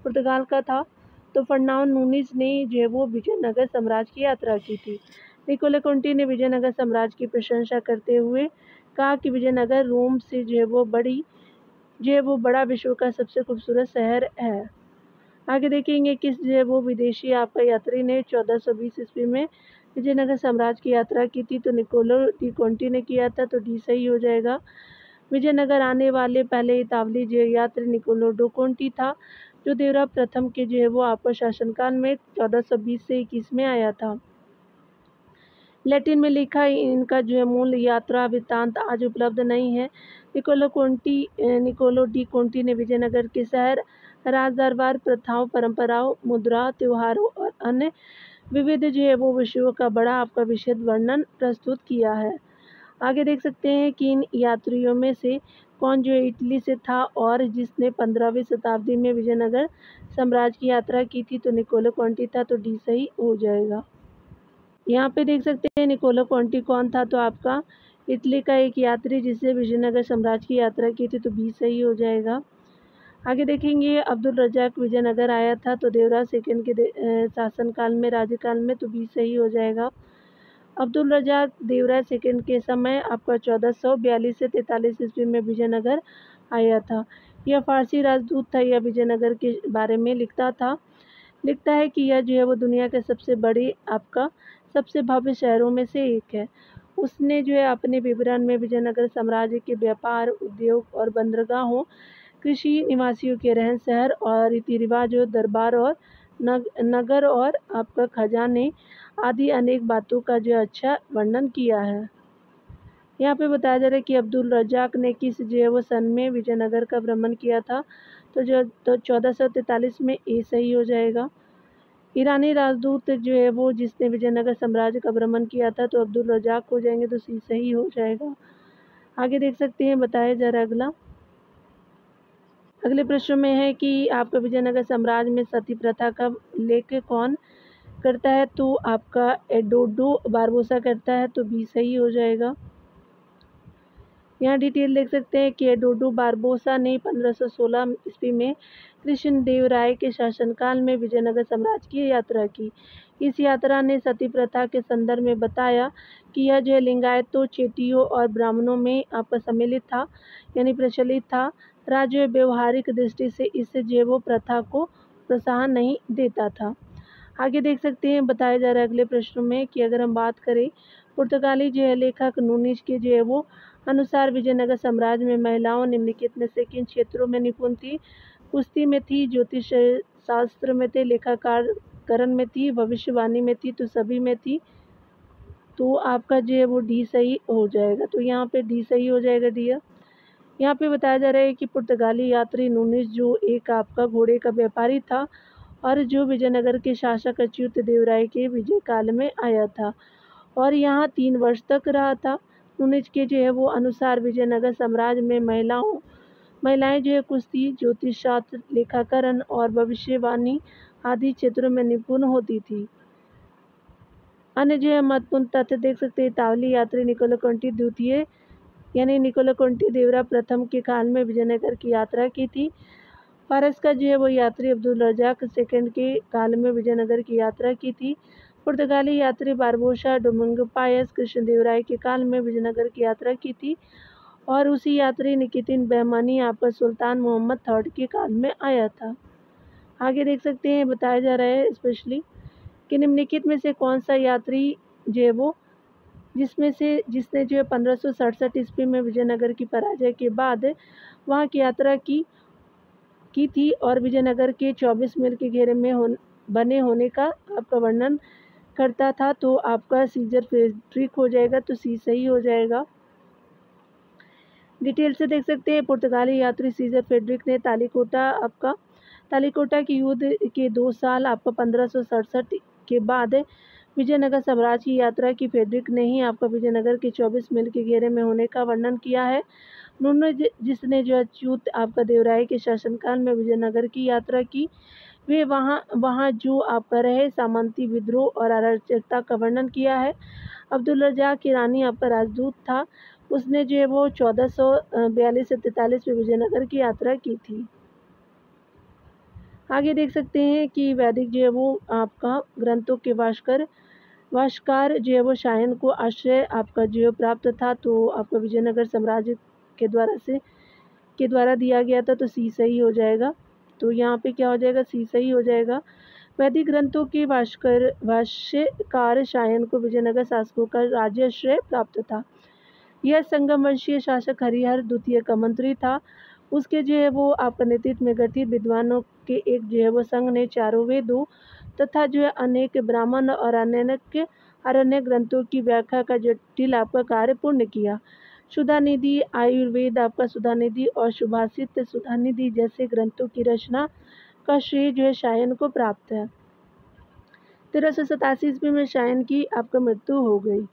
पुर्तगाल का था। तो फर्नाओ नूनिज ने जो है वो विजयनगर साम्राज्य की यात्रा की थी। निकोलो कोंटी ने विजयनगर साम्राज्य की प्रशंसा करते हुए कहा कि विजयनगर रोम से जो है वो बड़ा विश्व का सबसे खूबसूरत शहर है। आगे देखेंगे किस जो है वो विदेशी आपका यात्री ने 1420 ईस्वी में विजयनगर साम्राज्य की यात्रा की थी? तो निकोलो डी कोंटी ने किया था, तो डी सही हो जाएगा। विजयनगर आने वाले पहले इतालवी जो यात्री निकोलो डो कोंटी था, जो देवरा प्रथम के जो है वो आपका शासनकाल में 1420 से 21 में आया था। लैटिन में लिखा इनका जो है मूल यात्रा वृत्तांत आज उपलब्ध नहीं है। निकोलो डी कोंटी ने विजयनगर के शहर, राज दरबार, प्रथाओं, परंपराओं, मुद्रा, त्योहारों और अन्य विविध जो है वो विषयों का बड़ा आपका विशद वर्णन प्रस्तुत किया है। आगे देख सकते हैं कि इन यात्रियों में से कौन जो इटली से था और जिसने 15वीं शताब्दी में विजयनगर साम्राज्य की यात्रा की थी? तो निकोलो कोंटी था, तो डी सही हो जाएगा। यहाँ पे देख सकते हैं निकोलो कोंटी कौन था? तो आपका इटली का एक यात्री जिसने विजयनगर साम्राज्य की यात्रा की थी, तो बी सही हो जाएगा। आगे देखेंगे अब्दुल रजाक विजयनगर आया था, तो देवराज सेकंड के शासनकाल में, राज्यकाल में, तो बी सही हो जाएगा। अब्दुल रजाक देवराज सेकंड के समय आपका 1442 से 43 ईस्वी में विजयनगर आया था। यह फारसी राजदूत था। यह विजयनगर के बारे में लिखता है कि यह जो है वो दुनिया के सबसे भव्य शहरों में से एक है। उसने जो है अपने विवरण में विजयनगर साम्राज्य के व्यापार, उद्योग और बंदरगाहों, कृषि, निवासियों के रहन सहन और रीति रिवाजों, दरबार और नगर और आपका खजाने आदि अनेक बातों का जो अच्छा वर्णन किया है। यहाँ पे बताया जा रहा है कि अब्दुल रजाक ने किस जो है वो सन में विजयनगर का भ्रमण किया था? तो 1443 में ए सही हो जाएगा। ईरानी राजदूत जो है वो जिसने विजयनगर साम्राज्य का भ्रमण किया था, तो अब्दुल रजाक हो जाएंगे, तो सी सही हो जाएगा। आगे देख सकते हैं बताया जा रहा है अगले प्रश्न में है कि आपका विजयनगर साम्राज्य में सती प्रथा का उल्लेख कौन करता है? तो आपका एडोडो बारबोसा करता है, तो बी सही हो जाएगा। यहाँ डिटेल देख सकते हैं कि एडोडो बारबोसा ने 1516 ईस्वी में कृष्ण देव राय के शासनकाल में विजयनगर साम्राज्य की यात्रा की। इस यात्रा ने सती प्रथा के संदर्भ में बताया कि यह जो लिंगायतों, चेटियों और ब्राह्मणों में आपका सम्मिलित था, यानी प्रचलित था। राज्य व्यवहारिक दृष्टि से इस जो वो प्रथा को प्रोत्साहन नहीं देता था। आगे देख सकते हैं बताया जा रहा है अगले प्रश्न में कि अगर हम बात करें पुर्तगाली जो है लेखक नूनिज के जो है वो अनुसार विजयनगर साम्राज्य में महिलाओं निम्नलिखित में से किन क्षेत्रों में निपुण थी? कुश्ती में थी, ज्योतिष शास्त्र में थे, लेखाकरण में थी, भविष्यवाणी में थी, तो सभी में थी। तो आपका जो है वो डी सही हो जाएगा। तो यहाँ पे डी सही हो जाएगा डियर। यहाँ पे बताया जा रहा है कि पुर्तगाली यात्री नूनिज जो एक आपका घोड़े का व्यापारी था और जो विजयनगर के शासक अच्युत देव राय के विजय काल में आया था और यहाँ 3 वर्ष तक रहा था। नूनिज के जो है वो अनुसार विजयनगर साम्राज्य में महिलाएं जो है कुश्ती, ज्योतिष शास्त्र, लेखाकरण और भविष्यवाणी आदि क्षेत्रों में निपुण होती थी। अन्य जो है महत्वपूर्ण तथ्य देख सकते हैं, इतालवी यात्री निकोलो कोंटी द्वितीय यानी निकोलो कोंटी देवरा प्रथम के काल में विजयनगर की यात्रा की थी। फारस का जो है वो यात्री अब्दुल रजाक सेकंड के काल में विजयनगर की यात्रा की थी। पुर्तगाली यात्री बारबोसा डोमिंगो पायस कृष्णदेवराय के काल में विजयनगर की यात्रा की थी। और उसी यात्री निकितिन बहमानी आपका सुल्तान मोहम्मद थर्ड के काल में आया था। आगे देख सकते हैं, बताया जा रहा है स्पेशली कि निम्नलिखित में से कौन सा यात्री जो है वो जिसने जो है 1567 ईस्वी में विजयनगर की पराजय के बाद वहाँ की यात्रा की थी और विजयनगर के 24 मील के घेरे में बने होने का आपका वर्णन करता था। तो आपका सीजर फ्रेडरिक हो जाएगा, तो सी सही हो जाएगा। डिटेल से देख सकते हैं, पुर्तगाली यात्री सीजर फ्रेडरिक ने तालिकोटा के युद्ध के 2 साल आपका 1567 के बाद विजयनगर साम्राज्य की यात्रा की। फ्रेडरिक ने ही आपका विजयनगर के 24 मील के घेरे में होने का वर्णन किया है। उन्होंने जिसने जो अच्युत आपका देवराय के शासनकाल में विजयनगर की यात्रा की, वे वहाँ जो आपका रहे सामंती विद्रोह और अराजकता का वर्णन किया है। अब्दुल रजाक ईरानी आपका राजदूत था, उसने जो है वो 1442 से 43 में विजयनगर की यात्रा की थी। आगे देख सकते हैं कि वैदिक जो है वो आपका ग्रंथों के वाशकार जो है वो शायन को आश्रय आपका जो है प्राप्त था। तो आपका विजयनगर साम्राज्य के द्वारा दिया गया था, तो सी सही हो जाएगा। तो यहाँ पे क्या हो जाएगा, सी सही हो जाएगा। वैदिक ग्रंथों के भाष्यकार शायन को विजयनगर शासकों का राज्याश्रय प्राप्त था। यह संगम वंशीय शासक हरिहर द्वितीय का मंत्री था। उसके जो है वो आपका नेतृत्व में गठित विद्वानों के एक जो है वो संघ ने चारों वेदों तथा जो है अनेक ब्राह्मण और अरण्य ग्रंथों की व्याख्या का जटिल आपका कार्य पूर्ण किया। सुधानिधि आयुर्वेद आपका सुधानिधि और सुभाषित सुधानिधि जैसे ग्रंथों की रचना का श्रेय जो है शायन को प्राप्त है। 1387 ईस्वी में शायन की आपका मृत्यु हो गई।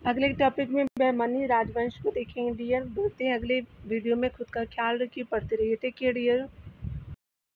अगले टॉपिक में बहमानी राजवंश को देखेंगे डियर। बढ़ते हैं अगले वीडियो में। खुद का ख्याल रखिए, पढ़ते रहिए। Take care dear.